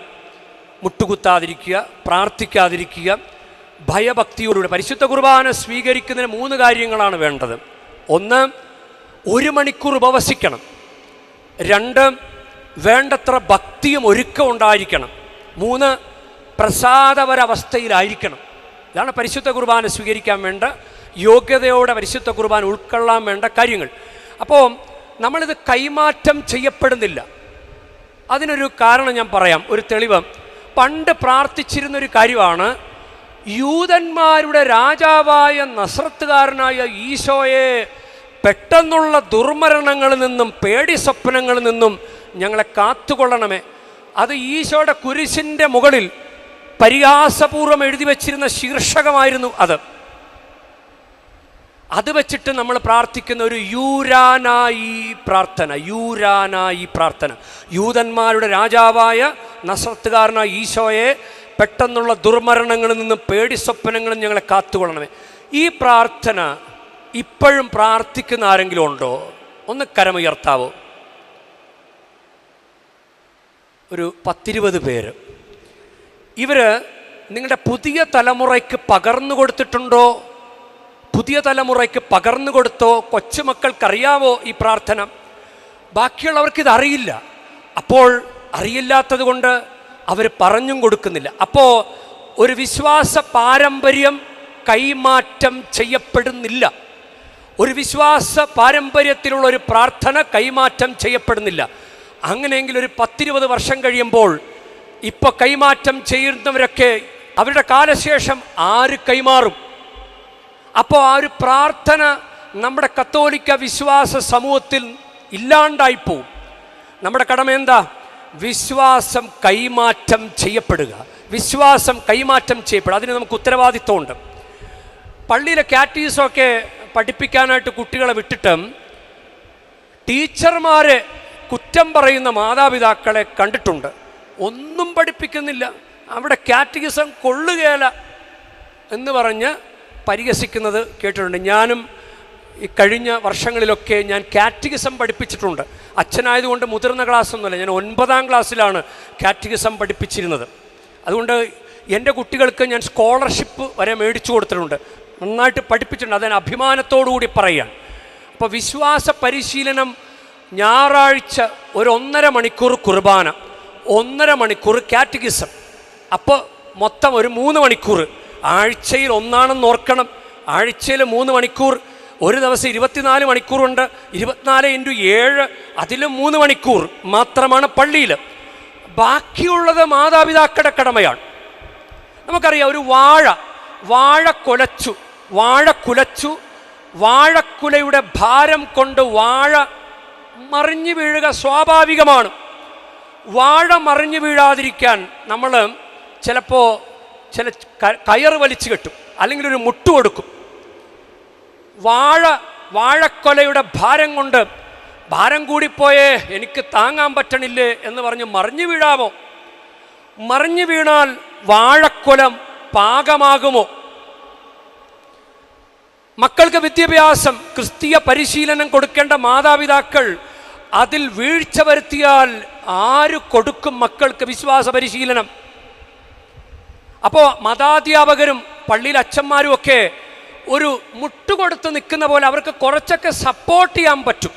S1: മുട്ടുകുത്താതിരിക്കുക, പ്രാർത്ഥിക്കാതിരിക്കുക, ഭയഭക്തിയോടുകൂടി. പരിശുദ്ധ കുർബാന സ്വീകരിക്കുന്നതിന് 3 കാര്യങ്ങളാണ് വേണ്ടത്. 1, 1 മണിക്കൂർ ഉപവസിക്കണം. 2, വേണ്ടത്ര ഭക്തിയും ഒരുക്കം ഉണ്ടായിരിക്കണം. 3, പ്രസാദപരാവസ്ഥയിലായിരിക്കണം. ഇതാണ് പരിശുദ്ധ കുർബാന സ്വീകരിക്കാൻ വേണ്ട യോഗ്യതയോടെ പരിശുദ്ധ കുർബാന ഉൾക്കൊള്ളാൻ വേണ്ട കാര്യങ്ങൾ. അപ്പോൾ നമ്മളിത് കൈമാറ്റം ചെയ്യപ്പെടുന്നില്ല. അതിനൊരു കാരണം ഞാൻ പറയാം, ഒരു തെളിവ്. പണ്ട് പ്രാർത്ഥിച്ചിരുന്നൊരു കാര്യമാണ്, യൂതന്മാരുടെ രാജാവായ നസ്രത്തുകാരനായ ഈശോയെ പെട്ടെന്നുള്ള ദുർമരണങ്ങളിൽ നിന്നും പേടി സ്വപ്നങ്ങളിൽ നിന്നും ഞങ്ങളെ കാത്തുകൊള്ളണമേ. അത് ഈശോയുടെ കുരിശിൻ്റെ മുകളിൽ പരിഹാസപൂർവ്വം എഴുതി വച്ചിരുന്ന ശീർഷകമായിരുന്നു അത് വെച്ചിട്ട് നമ്മൾ പ്രാർത്ഥിക്കുന്ന ഒരു യൂരാനായി പ്രാർത്ഥന. യൂതന്മാരുടെ രാജാവായ നസ്രത്തുകാരനായ ഈശോയെ പെട്ടെന്നുള്ള ദുർമരണങ്ങളിൽ നിന്നും പേടി സ്വപ്നങ്ങളും ഞങ്ങളെ കാത്തുകൊള്ളണമേ. ഈ പ്രാർത്ഥന ഇപ്പോഴും പ്രാർത്ഥിക്കുന്ന ആരെങ്കിലും ഉണ്ടോ? ഒന്ന് കരമുയർത്താവോ? ഒരു 10-20 പേര്. ഇവർ നിങ്ങളുടെ പുതിയ തലമുറയ്ക്ക് പകർന്നു കൊടുത്തിട്ടുണ്ടോ? പുതിയ തലമുറയ്ക്ക് പകർന്നു കൊടുത്തോ? കൊച്ചുമക്കൾക്കറിയാവോ ഈ പ്രാർത്ഥന? ബാക്കിയുള്ളവർക്കിത് അറിയില്ല. അപ്പോൾ അറിയില്ലാത്തത് കൊണ്ട് അവർ പറഞ്ഞും കൊടുക്കുന്നില്ല. അപ്പോൾ ഒരു വിശ്വാസ പാരമ്പര്യം കൈമാറ്റം ചെയ്യപ്പെടുന്നില്ല. ഒരു വിശ്വാസ പാരമ്പര്യത്തിലുള്ള ഒരു പ്രാർത്ഥന കൈമാറ്റം ചെയ്യപ്പെടുന്നില്ല. അങ്ങനെയെങ്കിൽ ഒരു 10-20 വർഷം കഴിയുമ്പോൾ ഇപ്പോൾ കൈമാറ്റം ചെയ്യുന്നവരൊക്കെ അവരുടെ കാലശേഷം ആര് കൈമാറും? അപ്പോൾ ആ ഒരു പ്രാർത്ഥന നമ്മുടെ കത്തോലിക്ക വിശ്വാസ സമൂഹത്തിൽ ഇല്ലാണ്ടായിപ്പോവും. നമ്മുടെ കടമ എന്താ? വിശ്വാസം കൈമാറ്റം ചെയ്യപ്പെടുക. അതിന് നമുക്ക് ഉത്തരവാദിത്വമുണ്ട്. പള്ളിയിലെ കാറ്റീസമൊക്കെ പഠിപ്പിക്കാനായിട്ട് കുട്ടികളെ വിട്ടിട്ട് ടീച്ചർമാരെ കുറ്റം പറയുന്ന മാതാപിതാക്കളെ കണ്ടിട്ടുണ്ട്. ഒന്നും പഠിപ്പിക്കുന്നില്ല, അവിടെ കാറ്റഗിസം കൊള്ളുകയില്ല എന്ന് പറഞ്ഞ് പരിഹസിക്കുന്നത് കേട്ടിട്ടുണ്ട്. ഞാനും ഈ കഴിഞ്ഞ വർഷങ്ങളിലൊക്കെ ഞാൻ കാറ്റഗിസം പഠിപ്പിച്ചിട്ടുണ്ട്. അച്ഛനായതുകൊണ്ട് മുതിർന്ന ക്ലാസ്സൊന്നുമല്ല, ഞാൻ 9ാം ക്ലാസ്സിലാണ് കാറ്റഗിസം പഠിപ്പിച്ചിരുന്നത്. അതുകൊണ്ട് എൻ്റെ കുട്ടികൾക്ക് ഞാൻ സ്കോളർഷിപ്പ് വരെ മേടിച്ചു കൊടുത്തിട്ടുണ്ട്. നന്നായിട്ട് പഠിപ്പിച്ചിട്ടുണ്ട്. അതിന് അഭിമാനത്തോടു കൂടി പറയുകയാണ്. അപ്പോൾ വിശ്വാസ പരിശീലനം ഞായറാഴ്ച ഒരു 1.5 മണിക്കൂർ കുർബാന, 1.5 മണിക്കൂർ കാറ്റഗിസം, അപ്പോൾ മൊത്തം ഒരു 3 മണിക്കൂർ. ആഴ്ചയിൽ ഒന്നാണെന്ന് ഓർക്കണം. ആഴ്ചയിൽ 3 മണിക്കൂർ. ഒരു ദിവസം 24 മണിക്കൂറുണ്ട്. 24 × 7, അതിലും 3 മണിക്കൂർ മാത്രമാണ് പള്ളിയിൽ. ബാക്കിയുള്ളത് മാതാപിതാക്കളുടെ കടമയാണ്. നമുക്കറിയാം, ഒരു വാഴ കുലച്ചു, വാഴക്കുലയുടെ ഭാരം കൊണ്ട് വാഴ മറിഞ്ഞു വീഴുക സ്വാഭാവികമാണ്. വാഴ മറിഞ്ഞു വീഴാതിരിക്കാൻ നമ്മൾ ചിലപ്പോൾ കയറ് വലിച്ചു കെട്ടും, അല്ലെങ്കിൽ ഒരു മുട്ട് കൊടുക്കും. വാഴക്കൊലയുടെ ഭാരം കൊണ്ട് ഭാരം കൂടിപ്പോയേ, എനിക്ക് താങ്ങാൻ പറ്റണില്ലേ എന്ന് പറഞ്ഞ് മറിഞ്ഞു വീഴാമോ? മറിഞ്ഞു വീണാൽ വാഴക്കൊലം പാകമാകുമോ? മക്കൾക്ക് വിദ്യാഭ്യാസം, ക്രിസ്തീയ പരിശീലനം കൊടുക്കേണ്ട മാതാപിതാക്കൾ അതിൽ വീഴ്ച വരുത്തിയാൽ ആര് കൊടുക്കും മക്കൾക്ക് വിശ്വാസ പരിശീലനം? അപ്പോൾ മതാധ്യാപകരും പള്ളിയിൽ അച്ഛന്മാരും ഒക്കെ ഒരു മുട്ടുകൊടുത്ത് നിൽക്കുന്ന പോലെ അവർക്ക് കുറച്ചൊക്കെ സപ്പോർട്ട് ചെയ്യാൻ പറ്റും.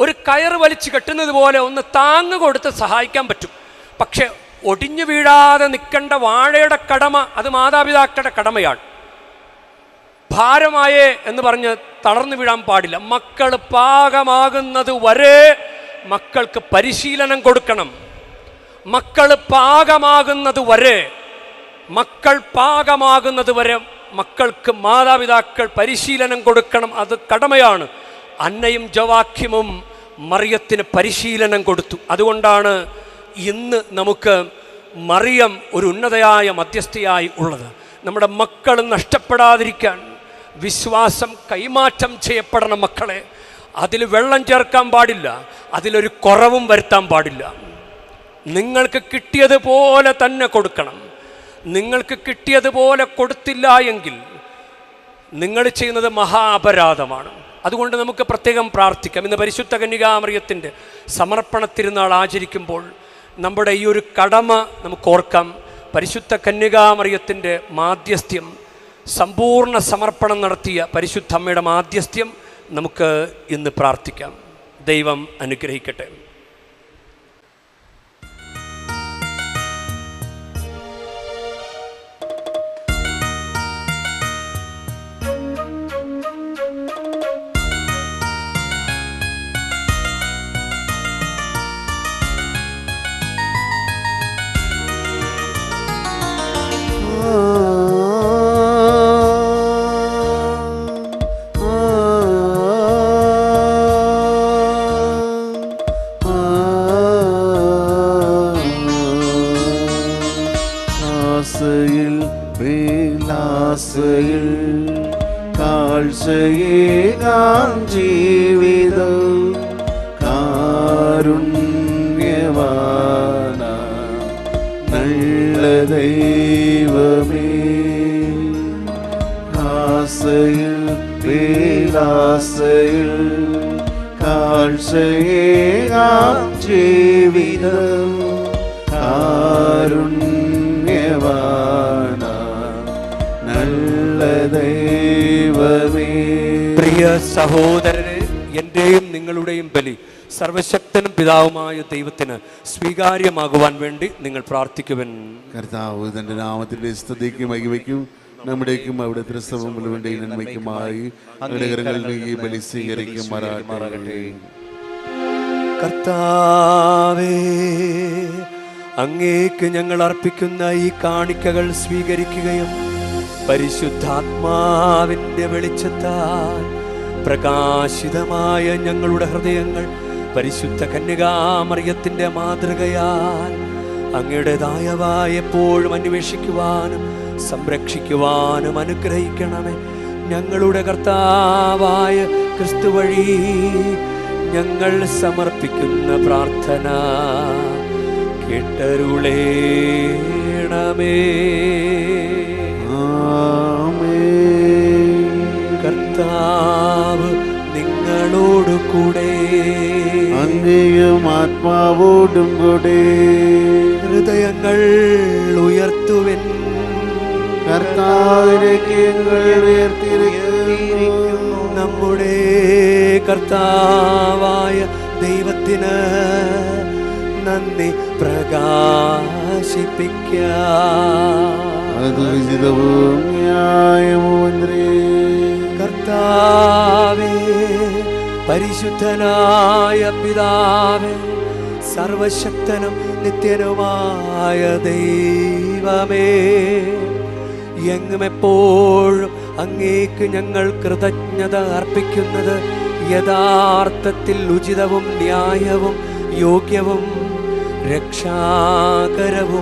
S1: ഒരു കയറ് വലിച്ചു കെട്ടുന്നത് പോലെ ഒന്ന് താങ്ങ് കൊടുത്ത് സഹായിക്കാൻ പറ്റും. പക്ഷെ ഒടിഞ്ഞു വീഴാതെ നിൽക്കേണ്ട വാഴയുടെ കടമ അത് മാതാപിതാക്കളുടെ കടമയാണ്. ഭാരമായേ എന്ന് പറഞ്ഞ് തളർന്നു വീഴാൻ പാടില്ല. മക്കൾ പാകമാകുന്നത് വരെ മക്കൾക്ക് പരിശീലനം കൊടുക്കണം. മക്കൾ പാകമാകുന്നത് വരെ മക്കൾക്ക് മാതാപിതാക്കൾ പരിശീലനം കൊടുക്കണം. അത് കടമയാണ്. അന്നയും ജവാക്യമും മറിയത്തിന് പരിശീലനം കൊടുത്തു. അതുകൊണ്ടാണ് ഇന്ന് നമുക്ക് മറിയം ഒരു ഉന്നതയായ മധ്യസ്ഥയായി ഉള്ളത്. നമ്മുടെ മക്കൾ നഷ്ടപ്പെടാതിരിക്കാൻ വിശ്വാസം കൈമാറ്റം ചെയ്യപ്പെടണം. മക്കളെ അതിൽ വെള്ളം ചേർക്കാൻ പാടില്ല, അതിലൊരു കുറവും വരുത്താൻ പാടില്ല. നിങ്ങൾക്ക് കിട്ടിയതുപോലെ തന്നെ കൊടുക്കണം. നിങ്ങൾക്ക് കിട്ടിയതുപോലെ കൊടുത്തില്ല എങ്കിൽ നിങ്ങൾ ചെയ്യുന്നത് മഹാ അപരാധമാണ്. അതുകൊണ്ട് നമുക്ക് പ്രത്യേകം പ്രാർത്ഥിക്കാം. ഇന്ന് പരിശുദ്ധ കന്യകാമറിയത്തിൻ്റെ സമർപ്പണ തിരുനാൾ ആചരിക്കുമ്പോൾ നമ്മുടെ ഈ ഒരു കടമ നമുക്ക് ഓർക്കാം. പരിശുദ്ധ കന്യകാമറിയത്തിൻ്റെ മാധ്യസ്ഥ്യം, സമ്പൂർണ്ണ സമർപ്പണം നടത്തിയ പരിശുദ്ധ അമ്മയുടെ മാധ്യസ്ഥ്യം നമുക്ക് ഇന്ന് പ്രാർത്ഥിക്കാം. ദൈവം അനുഗ്രഹിക്കട്ടെ.
S2: കാഴ്ചയേകാം ജീവിതം കാരുണ്യവാന നല്ല ദൈവമേ, ആസയിൽ പേരാസയിൽ കാഴ്ചയേകാം ജീവിതം കാരുണ്യവാന നല്ല ദൈവമേ.
S1: പ്രിയ സഹോദരരെ, എൻ്റെയും നിങ്ങളുടെയും ബലി സർവശക്തനും പിതാവുമായ ദൈവത്തിന് സ്വീകാര്യമാകുവാൻ വേണ്ടി നിങ്ങൾ പ്രാർത്ഥിക്കുവൻ.
S2: കർത്താവ് തന്റെ നാമത്തിന്റെ സ്തുതിക്ക് മഹിമയ്ക്കും നമ്മുടേക്കും അവിടെ ക്രിസ്തവ മുഴുവന്റെ നന്മയ്ക്കുമായി അനുഗ്രഹങ്ങളിൽ ഈ ബലി സ്വീകരിക്കുമാറാകട്ടെ.
S1: കർത്താവേ, അങ്ങേക്ക് ഞങ്ങൾ അർപ്പിക്കുന്ന ഈ കാണിക്കകൾ സ്വീകരിക്കുകയും പരിശുദ്ധാത്മാവിൻ്റെ വെളിച്ചത്താൽ പ്രകാശിതമായ ഞങ്ങളുടെ ഹൃദയങ്ങൾ പരിശുദ്ധ കന്യകാമറിയത്തിൻ്റെ മാതൃകയാൽ അങ്ങയുടേതായവായ എപ്പോഴും അന്വേഷിക്കുവാനും സംരക്ഷിക്കുവാനും അനുഗ്രഹിക്കണമേ. ഞങ്ങളുടെ കർത്താവായ ക്രിസ്തു വഴി ഞങ്ങൾ സമർപ്പിക്കുന്ന പ്രാർത്ഥന കേട്ടരുളേണമേ. കർത്താവ് നിങ്ങളോട് കൂടെ,
S2: അങ്ങയും ആത്മാവോടും കൂടെ.
S1: ഹൃദയങ്ങൾ ഉയർത്തുവിൻ.
S2: കർത്താവിലേക്ക് ഉയർത്തിയിരിക്കുന്നു.
S1: നമ്മുടെ കർത്താവായ ദൈവത്തിന് നന്ദി പ്രകാശിപ്പിക്കാം.
S2: അത് ഉചിതവും ന്യായമൂന്നേ.
S1: കർത്താവേ, പരിശുദ്ധനായ പിതാവേ, സർവശക്തനും നിത്യനുമായ ദൈവമേ, എങ്ങും എപ്പോഴും അങ്ങേക്ക് ഞങ്ങൾ കൃതജ്ഞത അർപ്പിക്കുന്നത് യഥാർത്ഥത്തിൽ ഉചിതവും ന്യായവും യോഗ്യവും രക്ഷാകരവുമാണല്ലോ.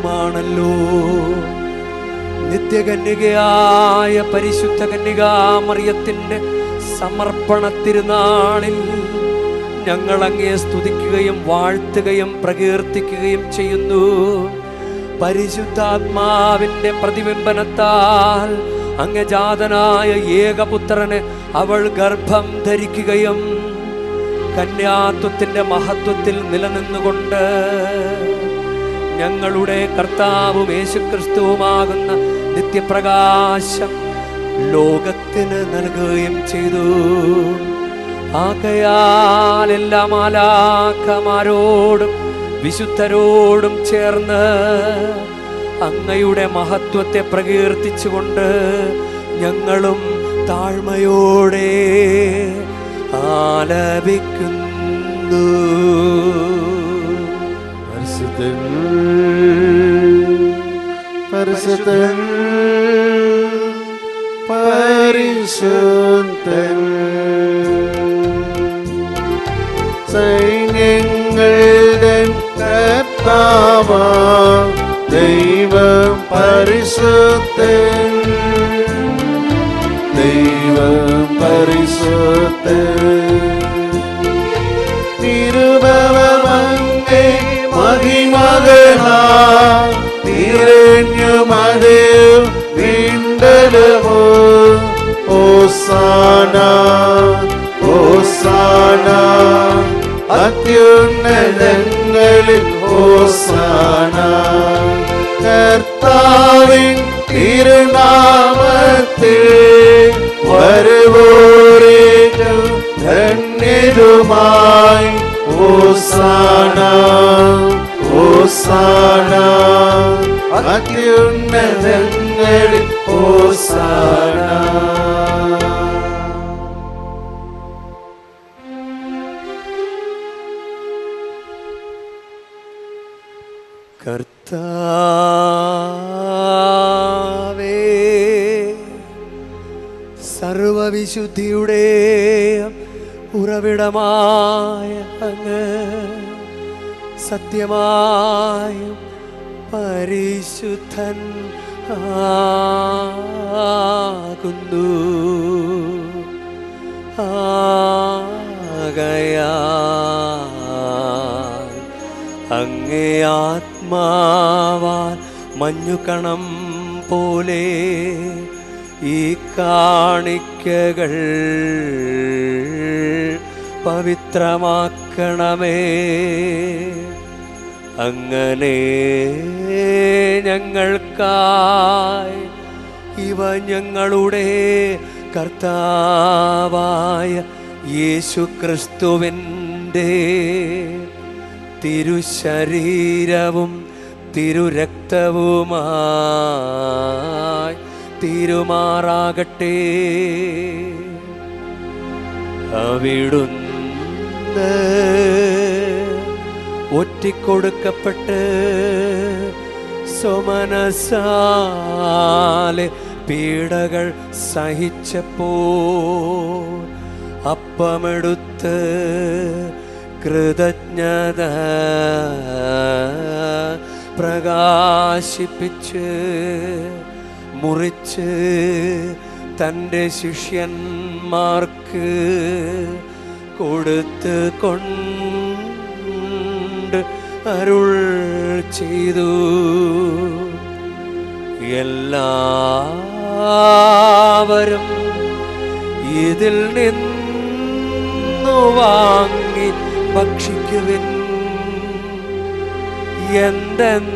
S1: നിത്യകന്യകയായ പരിശുദ്ധ കന്യകാമറിയത്തിൻ്റെ സമർപ്പണ തിരുനാളിൽ ഞങ്ങൾ അങ്ങയെ സ്തുതിക്കുകയും വാഴ്ത്തുകയും പ്രകീർത്തിക്കുകയും ചെയ്യുന്നു. പരിശുദ്ധാത്മാവിൻ്റെ പ്രതിബിംബനത്താൽ അങ്ങജാതനായ ഏകപുത്രനെ അവൾ ഗർഭം ധരിക്കുകയും കന്യാത്വത്തിൻ്റെ മഹത്വത്തിൽ നിലനിന്നുകൊണ്ട് ഞങ്ങളുടെ കർത്താവും യേശുക്രിസ്തുവുമാകുന്ന നിത്യപ്രകാശം ലോകത്തിന് നൽകുകയും ചെയ്തു. ആകയാൽ എല്ലാ മാലാഖമാരോടും വിശുദ്ധരോടും ചേർന്ന് അങ്ങയുടെ മഹത്വത്തെ പ്രകീർത്തിച്ചുകൊണ്ട് ഞങ്ങളും താഴ്മയോടെ ആലപിക്കുന്നു.
S2: പരിശുദ്ധൻ പരിശുദ്ധൻ പരിശുദ്ധൻ സൈന്യങ്ങളുടെ കർത്താവാം ദൈവം പരിശുദ്ധൻ ദൈവം പരിശുദ്ധൻ തിരുഭവമങ്ങേ മഹിമകളാൽ നിറഞ്ഞുമതേ വീണ്ടലുമോ ഹോസാന ഹോസാന അത്യുന്നതങ്ങളിൽ ഹോസാന കർത്താവിൻ തിരുനാമത്തിൽ വരുവോരേറ്റം ധന്യരുമായി ഹോസാന ഹോസാന അത്യുന്നതങ്ങളിൽ ഹോസാന.
S1: കർത്താവേ, സർവവിശുദ്ധിയുടെ ഉറവിടമായ അങ്ങ് സത്യമായും പരിശുദ്ധൻ ആകുന്നു. ആകയാൽ അങ്ങേ ആത്മാവാൽ മഞ്ഞുകണം പോലെ ഈ കാണിക്കകൾ പവിത്രമാക്കണമേ. അങ്ങനെ ഞങ്ങൾക്കായി ഇവ ഞങ്ങളുടെ കർത്താവായ യേശുക്രിസ്തുവിൻ്റെ തിരുശരീരവും തിരുരക്തവുമായി തീരുമാറാകട്ടെ. അവിടുന്ന് ഒറ്റിക്കൊടുക്കപ്പെട്ട് സ്വമനസാലെ പീഡകൾ സഹിച്ചപ്പോൾ അപ്പമെടുത്ത് കൃതജ്ഞത പ്രകാശിപ്പിച്ച് മുറിച്ച് തൻ്റെ ശിഷ്യന്മാർക്ക് കൊടുത്ത് കൊണ്ട് അരുൾ ചെയ്തു. എല്ലാവരും ഇതിൽ നിന്നു വാങ്ങി ഭക്ഷിക്കുവിൻ. എന്തെന്നാൽ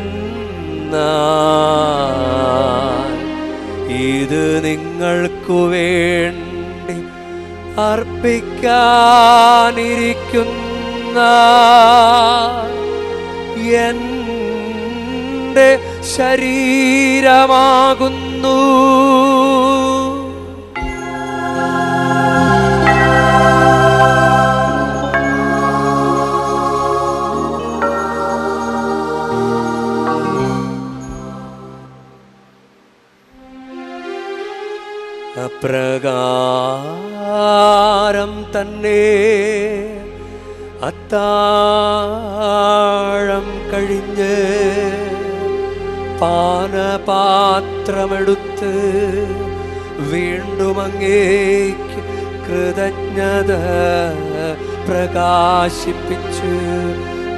S1: ഇത് നിങ്ങൾക്കു വേണ്ടി അർപ്പിക്കാനിരിക്കുന്ന എൻ്റെ ശരീരമാകുന്നു. അപ്രകാരം തന്നെ അത്താഴം കഴിഞ്ഞ് പാനപാത്രമെടുത്ത് വീണ്ടും അങ്ങേക്ക് കൃതജ്ഞത പ്രകാശിപ്പിച്ച്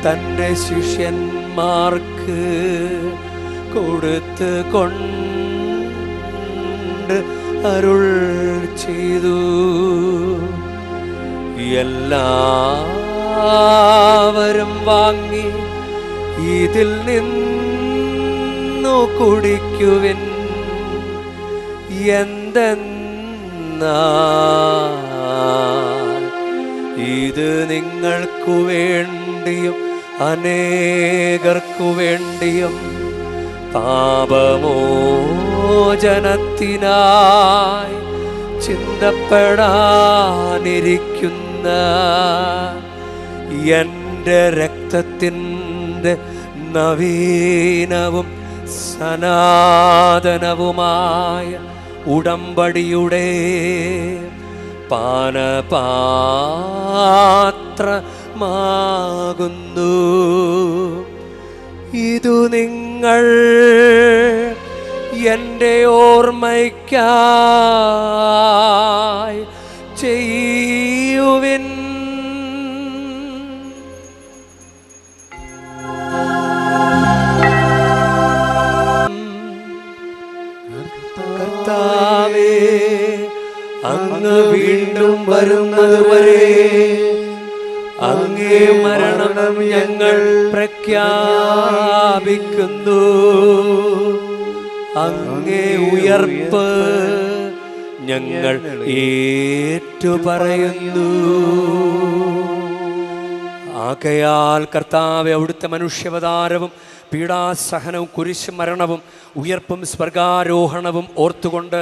S1: തൻ്റെ ശിഷ്യന്മാർക്ക് കൊടുത്ത് കൊണ്ട് അരുൾ ചെയ്തു. എല്ലാവരും വാങ്ങി ഇതിൽ നിന്നു കുടിക്കുവിൻ. എന്തെന്നാൽ ഇത് നിങ്ങൾക്കു വേണ്ടിയും അനേകർക്കു വേണ്ടിയും പാപമോചനത്തിനായി ചിന്തപ്പെടാനിരിക്കുന്ന എൻ്റെ രക്തത്തിൻ്റെ നവീനവും സനാതനവുമായ ഉടമ്പടിയുടെ പാനപാത്രമാകുന്നു. ഇതു നിങ്ങൾ എൻ്റെ ഓർമ്മയ്ക്കായി ചെയ്യുവിൻ. കർത്താവേ, അങ്ങ് വീണ്ടും വരുന്നതുവരെ അങ്ങേ മരണം ഞങ്ങൾ പ്രഖ്യാപിക്കുന്നു. അങ്ങേ ഉയർപ്പ് ഞങ്ങൾ ഏറ്റുപറയുന്നു. ആകയാൽ കർത്താവേ, അവിടുത്തെ മനുഷ്യാവതാരവും പീഡാസഹനവും കുരിശ് മരണവും ഉയർപ്പും സ്വർഗാരോഹണവും ഓർത്തുകൊണ്ട്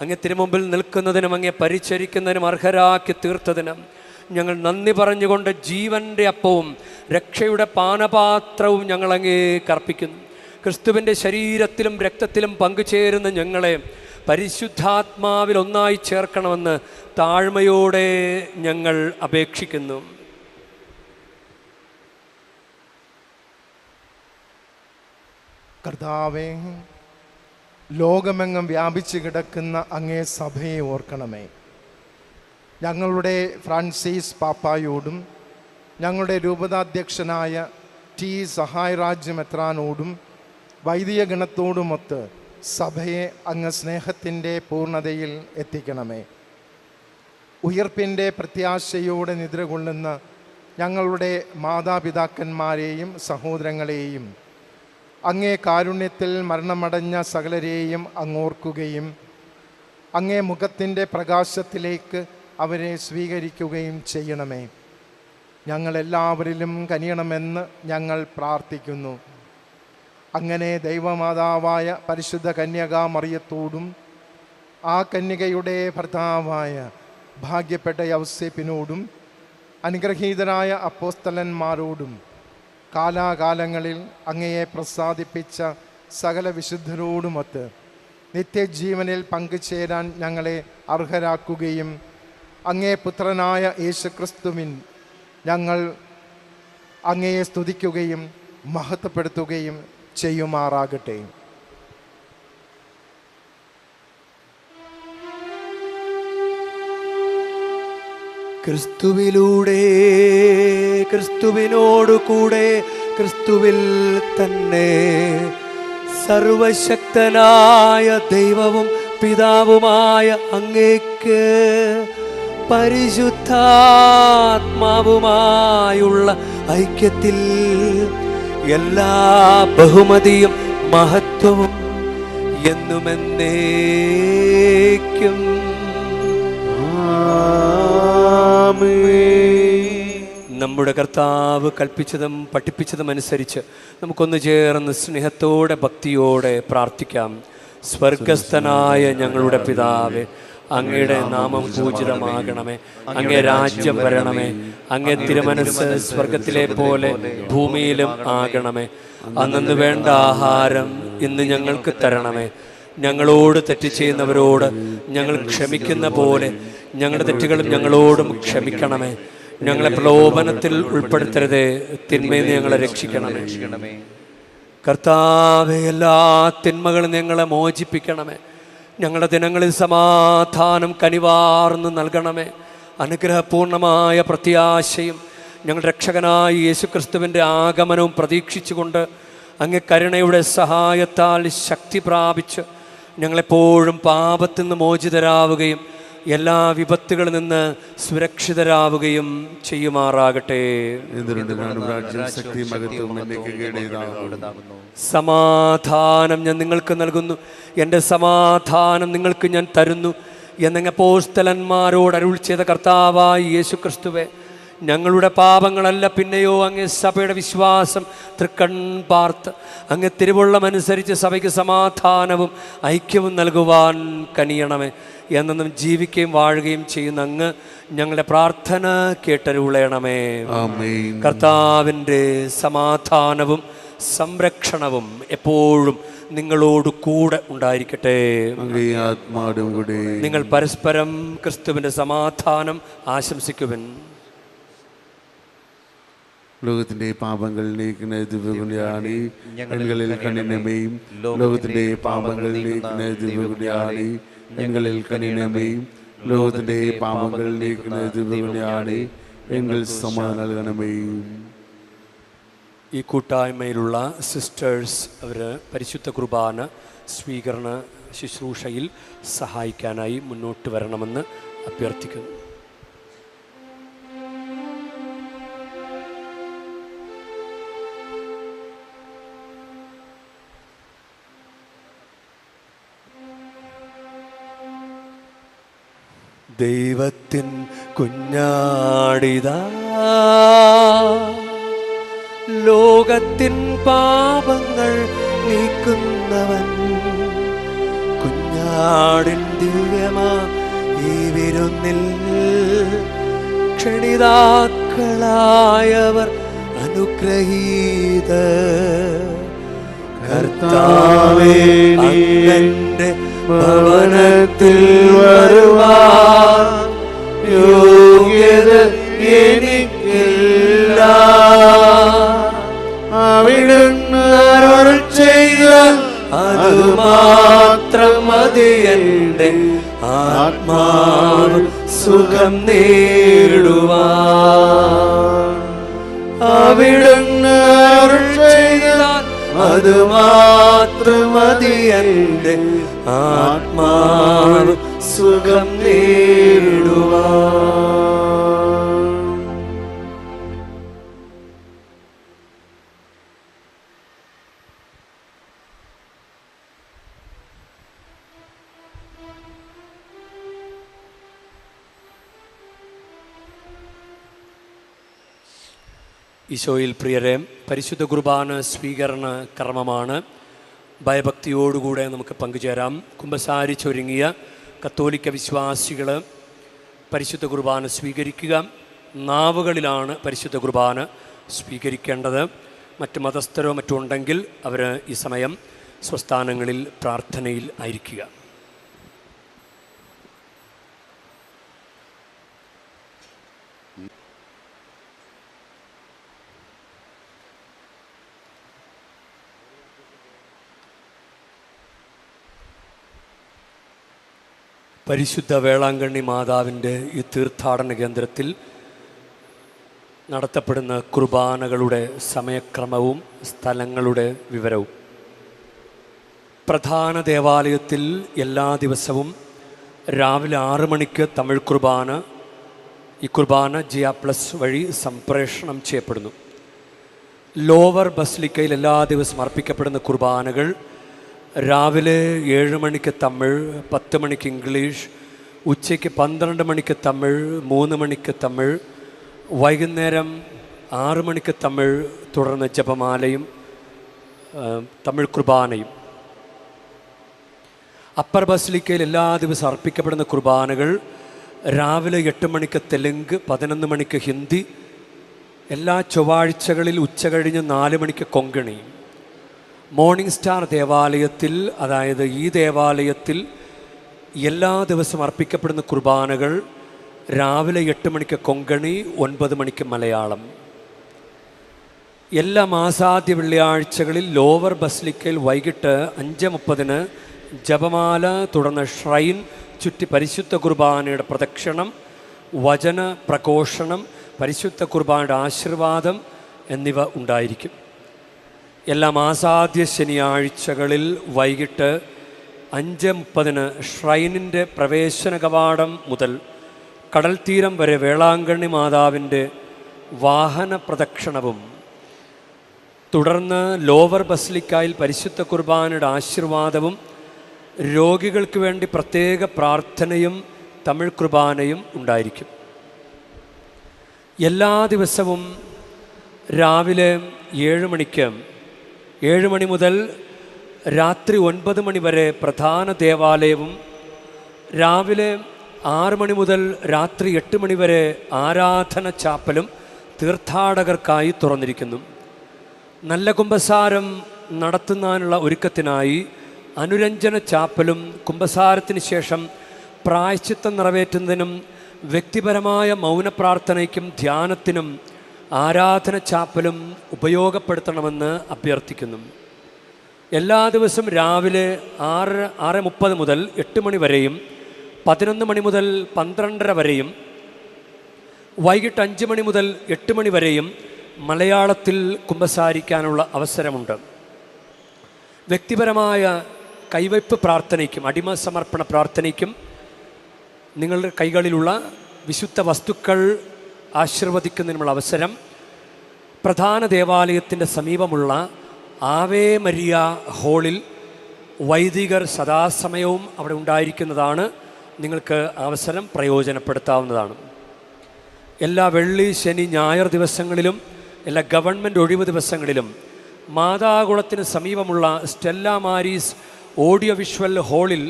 S1: അങ്ങേ തിരുമുമ്പിൽ നിൽക്കുന്നതിനും അങ്ങേ പരിചരിക്കുന്നതിനും അർഹരാക്കി തീർത്തതിനും ഞങ്ങൾ നന്ദി പറഞ്ഞുകൊണ്ട് ജീവൻ്റെ അപ്പവും രക്ഷയുടെ പാനപാത്രവും ഞങ്ങൾ അങ്ങേക്ക് അർപ്പിക്കുന്നു. ക്രിസ്തുവിൻ്റെ ശരീരത്തിലും രക്തത്തിലും പങ്കുചേരുന്ന ഞങ്ങളെ പരിശുദ്ധാത്മാവിൽ ഒന്നായി ചേർക്കണമെന്ന് താഴ്മയോടെ ഞങ്ങൾ അപേക്ഷിക്കുന്നു.
S4: കർത്താവേ, ലോകമെങ്ങും വ്യാപിച്ചു കിടക്കുന്ന അങ്ങേ സഭയെ ഓർക്കണമേ. ഞങ്ങളുടെ ഫ്രാൻസിസ് പാപ്പായോടും ഞങ്ങളുടെ രൂപതാധ്യക്ഷനായ ടി സഹായരാജ്യ മെത്രാനോടും വൈദിക ഗണത്തോടുമൊത്ത് സഭയെ അങ്ങ് സ്നേഹത്തിൻ്റെ പൂർണ്ണതയിൽ എത്തിക്കണമേ. ഉയർപ്പിൻ്റെ പ്രത്യാശയോടെ നിദ്ര കൊള്ളുന്ന ഞങ്ങളുടെ മാതാപിതാക്കന്മാരെയും സഹോദരങ്ങളെയും അങ്ങേ കാരുണ്യത്തിൽ മരണമടഞ്ഞ സകലരെയും അങ്ങോർക്കുകയും അങ്ങേ മുഖത്തിൻ്റെ പ്രകാശത്തിലേക്ക് അവരെ സ്വീകരിക്കുകയും ചെയ്യണമേ. ഞങ്ങളെല്ലാവരിലും കനിയണമെന്ന് ഞങ്ങൾ പ്രാർത്ഥിക്കുന്നു. അങ്ങനെ ദൈവമാതാവായ പരിശുദ്ധ കന്യകാ മറിയത്തോടും ആ കന്യകയുടെ ഭർത്താവായ ഭാഗ്യപ്പെട്ട യൗസേപ്പിനോടും അനുഗ്രഹീതരായ അപ്പോസ്തലന്മാരോടും കാലാകാലങ്ങളിൽ അങ്ങയെ പ്രസാദിപ്പിച്ച സകല വിശുദ്ധരോടുമൊത്ത് നിത്യജീവനിൽ പങ്കുചേരാൻ ഞങ്ങളെ അർഹരാക്കുകയും അങ്ങേ പുത്രനായ യേശുക്രിസ്തുവിൻ ഞങ്ങൾ അങ്ങയെ സ്തുതിക്കുകയും മഹത്വപ്പെടുത്തുകയും ചെയ്യുമാറാകട്ടെ.
S1: ക്രിസ്തുവിലൂടെ, ക്രിസ്തുവിനോടുകൂടെ, ക്രിസ്തുവിൽ തന്നെ സർവശക്തനായ ദൈവവും പിതാവുമായ അങ്ങേക്ക് പരിശുദ്ധാത്മാവുമായുള്ള ഐക്യത്തിൽ എല്ലാ ബഹുമതിയും മഹത്വവും എന്നുമെന്നേക്കും നമ്മുടെ കർത്താവ് കൽപ്പിച്ചതും പഠിപ്പിച്ചതും അനുസരിച്ച് നമുക്കൊന്ന് ചേർന്ന് സ്നേഹത്തോടെ ഭക്തിയോടെ പ്രാർത്ഥിക്കാം. സ്വർഗസ്ഥനായ ഞങ്ങളുടെ പിതാവേ, അങ്ങയുടെ നാമം പൂജിതമാകണമേ. അങ്ങേ രാജ്യം വരണമേ. അങ്ങേ തിരുമനസ്സ് സ്വർഗത്തിലെ പോലെ ഭൂമിയിലും ആകണമേ. അന്നു വേണ്ട ആഹാരം ഇന്ന് ഞങ്ങൾക്ക് തരണമേ. ഞങ്ങളോട് തെറ്റ് ചെയ്യുന്നവരോട് ഞങ്ങൾ ക്ഷമിക്കുന്ന പോലെ ഞങ്ങളുടെ തെറ്റുകളും ഞങ്ങളോടും ക്ഷമിക്കണമേ. ഞങ്ങളെ പ്രലോഭനത്തിൽ ഉൾപ്പെടുത്തരുതേ, തിന്മയിൽ നിന്ന് ഞങ്ങളെ രക്ഷിക്കണമേ. കർത്താവേ, എല്ലാ തിന്മകളും ഞങ്ങളെ മോചിപ്പിക്കണമേ. ഞങ്ങളുടെ ദിനങ്ങളിൽ സമാധാനം കനിവാർന്ന് നൽകണമേ. അനുഗ്രഹപൂർണമായ പ്രത്യാശയും ഞങ്ങളുടെ രക്ഷകനായ യേശുക്രിസ്തുവിൻ്റെ ആഗമനവും പ്രതീക്ഷിച്ചുകൊണ്ട് അങ്ങ് കരുണയുടെ സഹായത്താൽ ശക്തി പ്രാപിച്ച് ഞങ്ങളെപ്പോഴും പാപത്തിൽ നിന്ന് മോചിതരാവുകയും എല്ലാ വിപത്തുകളിൽ നിന്ന് സുരക്ഷിതരാവുകയും ചെയ്യുമാറാകട്ടെ. സമാധാനം ഞാൻ നിങ്ങൾക്ക് നൽകുന്നു, എൻ്റെ സമാധാനം നിങ്ങൾക്ക് ഞാൻ തരുന്നു എന്നങ്ങ് അപ്പോസ്തലന്മാരോട് അരുൾ ചെയ്ത കർത്താവായ യേശു ക്രിസ്തുവേ, ഞങ്ങളുടെ പാപങ്ങളല്ല പിന്നെയോ അങ്ങേ സഭയുടെ വിശ്വാസം തൃക്കൺ പാർത്ത് അങ്ങ് തിരുവുള്ളമനുസരിച്ച് സഭയ്ക്ക് സമാധാനവും ഐക്യവും നൽകുവാൻ കനിയണമേ. എന്നും ജീവിക്കുകയും വാഴുകയും ചെയ്യുന്ന അങ്ങ് ഞങ്ങളുടെ പ്രാർത്ഥന കേട്ടരുളയണമേ. കർത്താവിൻ്റെ സമാധാനവും സംരക്ഷണവും എപ്പോഴും നിങ്ങളോട് കൂടെ ഉണ്ടായിരിക്കട്ടെ. നിങ്ങൾ പരസ്പരം ക്രിസ്തുവിൻ്റെ സമാധാനം ആശംസിക്കുവിൻ.
S2: ലോകത്തിന്റെ പാപങ്ങൾ നീക്കുന്ന ദിവ്യകുഞ്ഞാണി ഞങ്ങളിൽ കണ്ണിനമേയും, ലോകത്തിന്റെ പാപങ്ങൾ നീക്കുന്ന ദിവ്യകുഞ്ഞാണി ഞങ്ങളിൽ കണ്ണിനമേയും, ലോകത്തിന്റെ പാപങ്ങൾ നീക്കുന്ന ദിവ്യകുഞ്ഞാണി ഞങ്ങൾ സമാധാനം നൽകണമേയും.
S1: ഈ കൂട്ടായ്മയിലുള്ള സിസ്റ്റേഴ്സ് അവർ പരിശുദ്ധ കുർബാന സ്വീകരണ ശുശ്രൂഷയിൽ സഹായിക്കാനായി മുന്നോട്ട് വരണമെന്ന് അഭ്യർത്ഥിക്കുന്നു. ദൈവത്തിൻ കുഞ്ഞാടിതാ, ലോകത്തിൻ പാപങ്ങൾ നീക്കുന്നവൻ, കുഞ്ഞാടിൻ ദിവ്യമാ ഈ വിരുന്നിൽ ക്ഷണിതാക്കളായവർ അനുഗ്രഹീത. കർത്താവേ, അങ്ങന്റെ ഭവനത്തിൽ വരുവാൻ യോഗ്യത എനിക്കില്ല. അവിടുന്ന് അരുൾ ചെയ്ത അതുമാത്രം മതി എൻ്റെ ആത്മാവ് സുഖം നേടുവാൻ. അവിടുന്ന് അരുൾ ചെയ്ത അതുമാത്രം മതി എൻ്റെ ആത്മാവ് സുഖം നേടുവാൻ. ഈശോയിൽ പ്രിയരെ, പരിശുദ്ധ കുർബാന സ്വീകരണ കർമ്മമാണ്. ഭയഭക്തിയോടുകൂടെ നമുക്ക് പങ്കുചേരാം. കുമ്പസാരിച്ചൊരുങ്ങിയ കത്തോലിക്ക വിശ്വാസികൾ പരിശുദ്ധ കുർബാന സ്വീകരിക്കുക. നാവുകളിലാണ് പരിശുദ്ധ കുർബാന സ്വീകരിക്കേണ്ടത്. മറ്റ് മതസ്ഥരോ മറ്റോ ഉണ്ടെങ്കിൽ അവർ ഈ സമയം സ്വസ്ഥാനങ്ങളിൽ പ്രാർത്ഥനയിൽ ആയിരിക്കുക. പരിശുദ്ധ വേളാങ്കണ്ണി മാതാവിൻ്റെ ഈ തീർത്ഥാടന കേന്ദ്രത്തിൽ നടത്തപ്പെടുന്ന കുർബാനകളുടെ സമയക്രമവും സ്ഥലങ്ങളുടെ വിവരവും. പ്രധാന ദേവാലയത്തിൽ എല്ലാ ദിവസവും രാവിലെ 6 മണിക്ക് തമിഴ് കുർബാന. ഈ കുർബാന GR+ വഴി സംപ്രേഷണം ചെയ്യപ്പെടുന്നു. ലോവർ ബസിലിക്കയിൽ എല്ലാ ദിവസവും അർപ്പിക്കപ്പെടുന്ന കുർബാനകൾ രാവിലെ 7 മണിക്ക് തമിഴ്, 10 മണിക്ക് ഇംഗ്ലീഷ്, ഉച്ചയ്ക്ക് 12 മണിക്ക് തമിഴ്, 3 മണിക്ക് തമിഴ്, വൈകുന്നേരം 6 മണിക്ക് തമിഴ്, തുടർന്ന് ജപമാലയും തമിഴ് കുർബാനയും. അപ്പർ ബസിലിക്കയിൽ എല്ലാ ദിവസവും അർപ്പിക്കപ്പെടുന്ന കുർബാനകൾ രാവിലെ 8 മണിക്ക് തെലുങ്ക്, 11 മണിക്ക് ഹിന്ദി, എല്ലാ ചൊവ്വാഴ്ചകളിൽ ഉച്ചകഴിഞ്ഞ് 4 മണിക്ക് കൊങ്കണി. മോർണിംഗ് സ്റ്റാർ ദേവാലയത്തിൽ, അതായത് ഈ ദേവാലയത്തിൽ എല്ലാ ദിവസവും അർപ്പിക്കപ്പെടുന്ന കുർബാനകൾ രാവിലെ 8 മണിക്ക് കൊങ്കണി, 9 മണിക്ക് മലയാളം. എല്ലാ മാസാദ്യ വെള്ളിയാഴ്ചകളിൽ ലോവർ ബസിലിക്കയിൽ വൈകിട്ട് 5:30 ജപമാല, തുടർന്ന് ഷ്രൈൻ ചുറ്റി പരിശുദ്ധ കുർബാനയുടെ പ്രദക്ഷിണം, വചന പ്രഘോഷണം, പരിശുദ്ധ കുർബാനയുടെ ആശീർവാദം എന്നിവ ഉണ്ടായിരിക്കും. എല്ലാ മാസാദ്യ ശനിയാഴ്ചകളിൽ വൈകിട്ട് 5:30 ഷ്രൈനിൻ്റെ പ്രവേശന കവാടം മുതൽ കടൽ തീരം വരെ വേളാങ്കണ്ണി മാതാവിൻ്റെ വാഹന പ്രദക്ഷിണവും തുടർന്ന് ലോവർ ബസിലിക്കായിൽ പരിശുദ്ധ കുർബാനയുടെ ആശീർവാദവും രോഗികൾക്ക് വേണ്ടി പ്രത്യേക പ്രാർത്ഥനയും തമിഴ് കുർബാനയും ഉണ്ടായിരിക്കും. എല്ലാ ദിവസവും രാവിലെ 7 മണിക്ക് 7 മണി മുതൽ രാത്രി 9 മണി വരെ പ്രധാന ദേവാലയവും രാവിലെ 6 മണി മുതൽ രാത്രി 8 മണി വരെ ആരാധന ചാപ്പലും തീർത്ഥാടകർക്കായി തുറന്നിരിക്കുന്നു. നല്ല കുമ്പസാരം നടത്തുന്നതിനുള്ള ഒരുക്കത്തിനായി അനുരഞ്ജന ചാപ്പലും കുമ്പസാരത്തിന് ശേഷം പ്രായശ്ചിത്തം നിറവേറ്റുന്നതിനും വ്യക്തിപരമായ മൗനപ്രാർത്ഥനയ്ക്കും ധ്യാനത്തിനും ആരാധന ചാപ്പലും ഉപയോഗപ്പെടുത്തണമെന്ന് അഭ്യർത്ഥിക്കുന്നു. എല്ലാ ദിവസവും രാവിലെ 6:30 മുതൽ 8 മണി വരെയും 11 മണി മുതൽ 12:30 വരെയും വൈകിട്ട് 5 മണി മുതൽ 8 മണി വരെയും മലയാളത്തിൽ കുമ്പസാരിക്കാനുള്ള അവസരമുണ്ട്. വ്യക്തിപരമായ കൈവയ്പ് പ്രാർത്ഥനയ്ക്കും അടിമ സമർപ്പണ പ്രാർത്ഥനയ്ക്കും നിങ്ങളുടെ കൈകളിലുള്ള വിശുദ്ധ വസ്തുക്കൾ ആശീർവദിക്കുന്നതിനുള്ള അവസരം പ്രധാന ദേവാലയത്തിൻ്റെ സമീപമുള്ള ആവേ മരിയ ഹാളിൽ വൈദികർ സദാസമയവും അവിടെ ഉണ്ടായിരിക്കുന്നതാണ്. നിങ്ങൾക്ക് അവസരം പ്രയോജനപ്പെടുത്താവുന്നതാണ്. എല്ലാ വെള്ളി, ശനി, ഞായർ ദിവസങ്ങളിലും എല്ലാ ഗവൺമെൻറ് ഒഴിവ് ദിവസങ്ങളിലും മാതാകുളത്തിന് സമീപമുള്ള സ്റ്റെല്ല മാരീസ് ഓഡിയോ വിഷ്വൽ ഹാളിൽ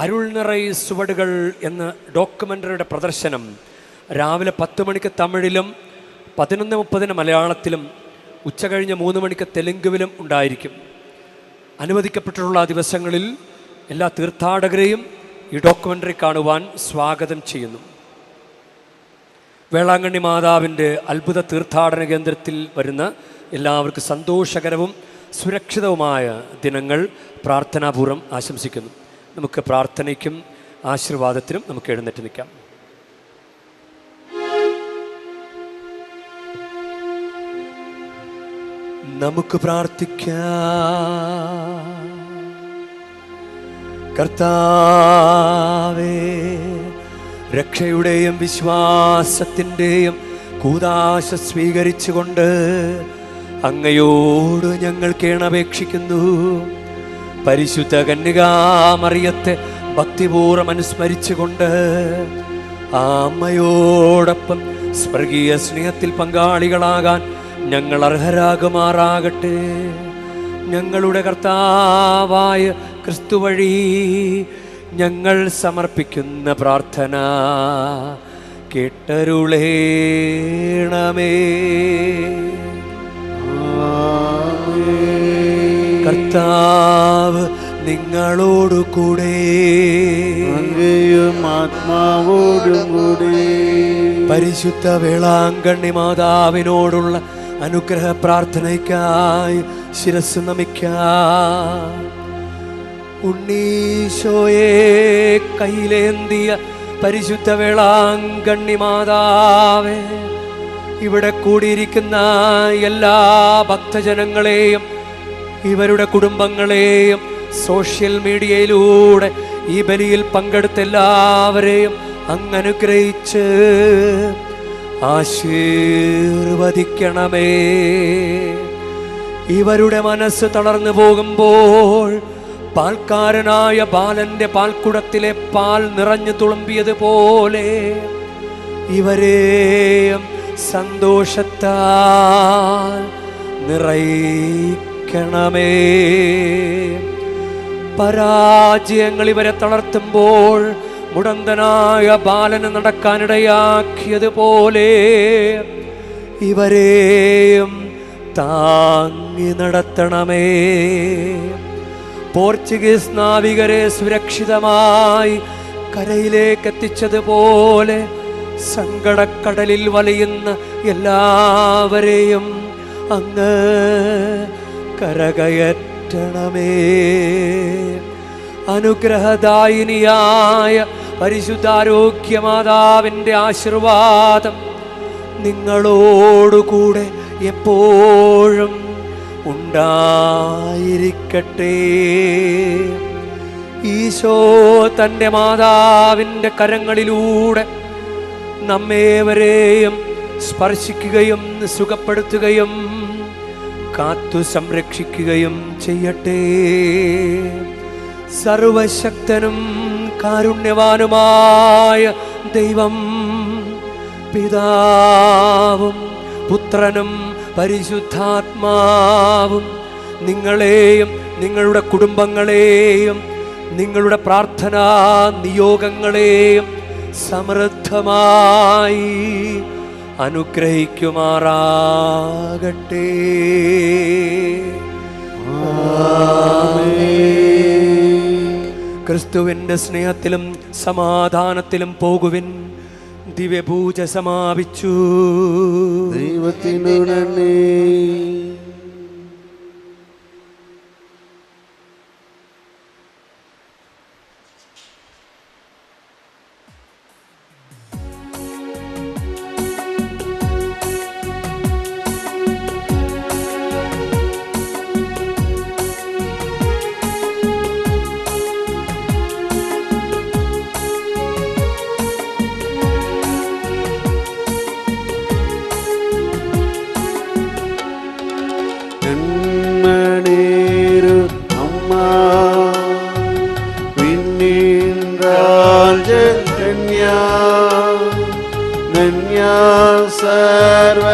S1: അരുൾ നിറൈ സുവടുകൾ എന്ന ഡോക്യുമെൻ്ററിയുടെ പ്രദർശനം രാവിലെ 10 മണിക്ക് തമിഴിലും 11:30 മലയാളത്തിലും ഉച്ചകഴിഞ്ഞ് 3 മണിക്ക് തെലുങ്കുവിലും ഉണ്ടായിരിക്കും. അനുവദിക്കപ്പെട്ടിട്ടുള്ള ദിവസങ്ങളിൽ എല്ലാ തീർത്ഥാടകരെയും ഈ ഡോക്യുമെൻ്ററി കാണുവാൻ സ്വാഗതം ചെയ്യുന്നു. വേളാങ്കണ്ണി മാതാവിൻ്റെ അത്ഭുത തീർത്ഥാടന കേന്ദ്രത്തിൽ വരുന്ന എല്ലാവർക്കും സന്തോഷകരവും സുരക്ഷിതവുമായ ദിനങ്ങൾ പ്രാർത്ഥനാപൂർവ്വം ആശംസിക്കുന്നു. നമുക്ക് പ്രാർത്ഥനയ്ക്കും ആശീർവാദത്തിനും നമുക്ക് എഴുന്നേറ്റ് നിൽക്കാം. നമുക്ക് പ്രാർത്ഥിക്കാം. കർത്താവേ, രക്ഷയുടെയും വിശ്വാസത്തിൻ്റെയും കൂദാശ സ്വീകരിച്ചുകൊണ്ട് അങ്ങയോട് ഞങ്ങൾ കേണപേക്ഷിക്കുന്നു. പരിശുദ്ധ കന്യകാമറിയത്തെ ഭക്തിപൂർവ്വം അനുസ്മരിച്ചുകൊണ്ട് ആ അമ്മയോടൊപ്പം സ്വർഗീയ സ്നേഹത്തിൽ പങ്കാളികളാകാൻ ഞങ്ങൾ അർഹരാകുമാറാകട്ടെ. ഞങ്ങളുടെ കർത്താവായ ക്രിസ്തു വഴി ഞങ്ങൾ സമർപ്പിക്കുന്ന പ്രാർത്ഥന കേട്ടരുളേണമേ. കർത്താവ് നിങ്ങളോടു കൂടെ,
S2: ആത്മാവോടും കൂടെ.
S1: പരിശുദ്ധ വേളാങ്കണ്ണി മാതാവിനോടുള്ള അനുഗ്രഹ പ്രാർത്ഥനയ്ക്കായി ശിരസ് നമിക്കാം. ഉണ്ണീശോയെ കയ്യിലേന്തിയ പരിശുദ്ധ വേളാങ്കണ്ണി മാതാവേ, ഇവിടെ കൂടിയിരിക്കുന്ന എല്ലാ ഭക്തജനങ്ങളെയും ഇവരുടെ കുടുംബങ്ങളെയും സോഷ്യൽ മീഡിയയിലൂടെ ഈ ബലിയിൽ പങ്കെടുത്ത എല്ലാവരെയും അങ്ങ് അനുഗ്രഹിച്ച് ആശീർവദിക്കണമേ. ഇവരുടെ മനസ്സ് തളർന്നു പോകുമ്പോൾ പാൽക്കാരനായ ബാലന്റെ പാൽക്കുടത്തിലെ പാൽ നിറഞ്ഞു തുളുമ്പിയതുപോലെ ഇവരെയും സന്തോഷത്താൽ നിറയ്ക്കണമേ. പരാജയങ്ങൾ ഇവരെ തളർത്തുമ്പോൾ മുടന്തനായ ബാലന് നടക്കാനിടയാക്കിയതുപോലെ ഇവരെയും താങ്ങി നടത്തണമേ. പോർച്ചുഗീസ് നാവികരെ സുരക്ഷിതമായി കരയിലേക്ക് എത്തിച്ചതുപോലെ സങ്കടക്കടലിൽ വലയുന്ന എല്ലാവരെയും അങ്ങ് കരകയറ്റണമേ. അനുഗ്രഹദായിനിയായ പരിശുദ്ധാരോഗ്യമാതാവിൻ്റെ ആശീർവാദം നിങ്ങളോടുകൂടെ എപ്പോഴും ഉണ്ടായിരിക്കട്ടെ. ഈശോ തൻ്റെ മാതാവിൻ്റെ കരങ്ങളിലൂടെ നമ്മേവരെയും സ്പർശിക്കുകയും സുഖപ്പെടുത്തുകയും കാത്തു സംരക്ഷിക്കുകയും ചെയ്യട്ടെ. സർവശക്തനും കാരുണ്യവാനുമായ ദൈവം പിതാവും പുത്രനും പരിശുദ്ധാത്മാവും നിങ്ങളെയും നിങ്ങളുടെ കുടുംബങ്ങളെയും നിങ്ങളുടെ പ്രാർത്ഥനാ നിയോഗങ്ങളെയും സമൃദ്ധമായി അനുഗ്രഹിക്കുമാറാകട്ടെ. ക്രിസ്തുവിൻ്റെ സ്നേഹത്തിലും സമാധാനത്തിലും പോകുവിൻ. ദിവ്യപൂജ സമാപിച്ചു.
S2: ദൈവത്തിനു നന്ദി. സർവ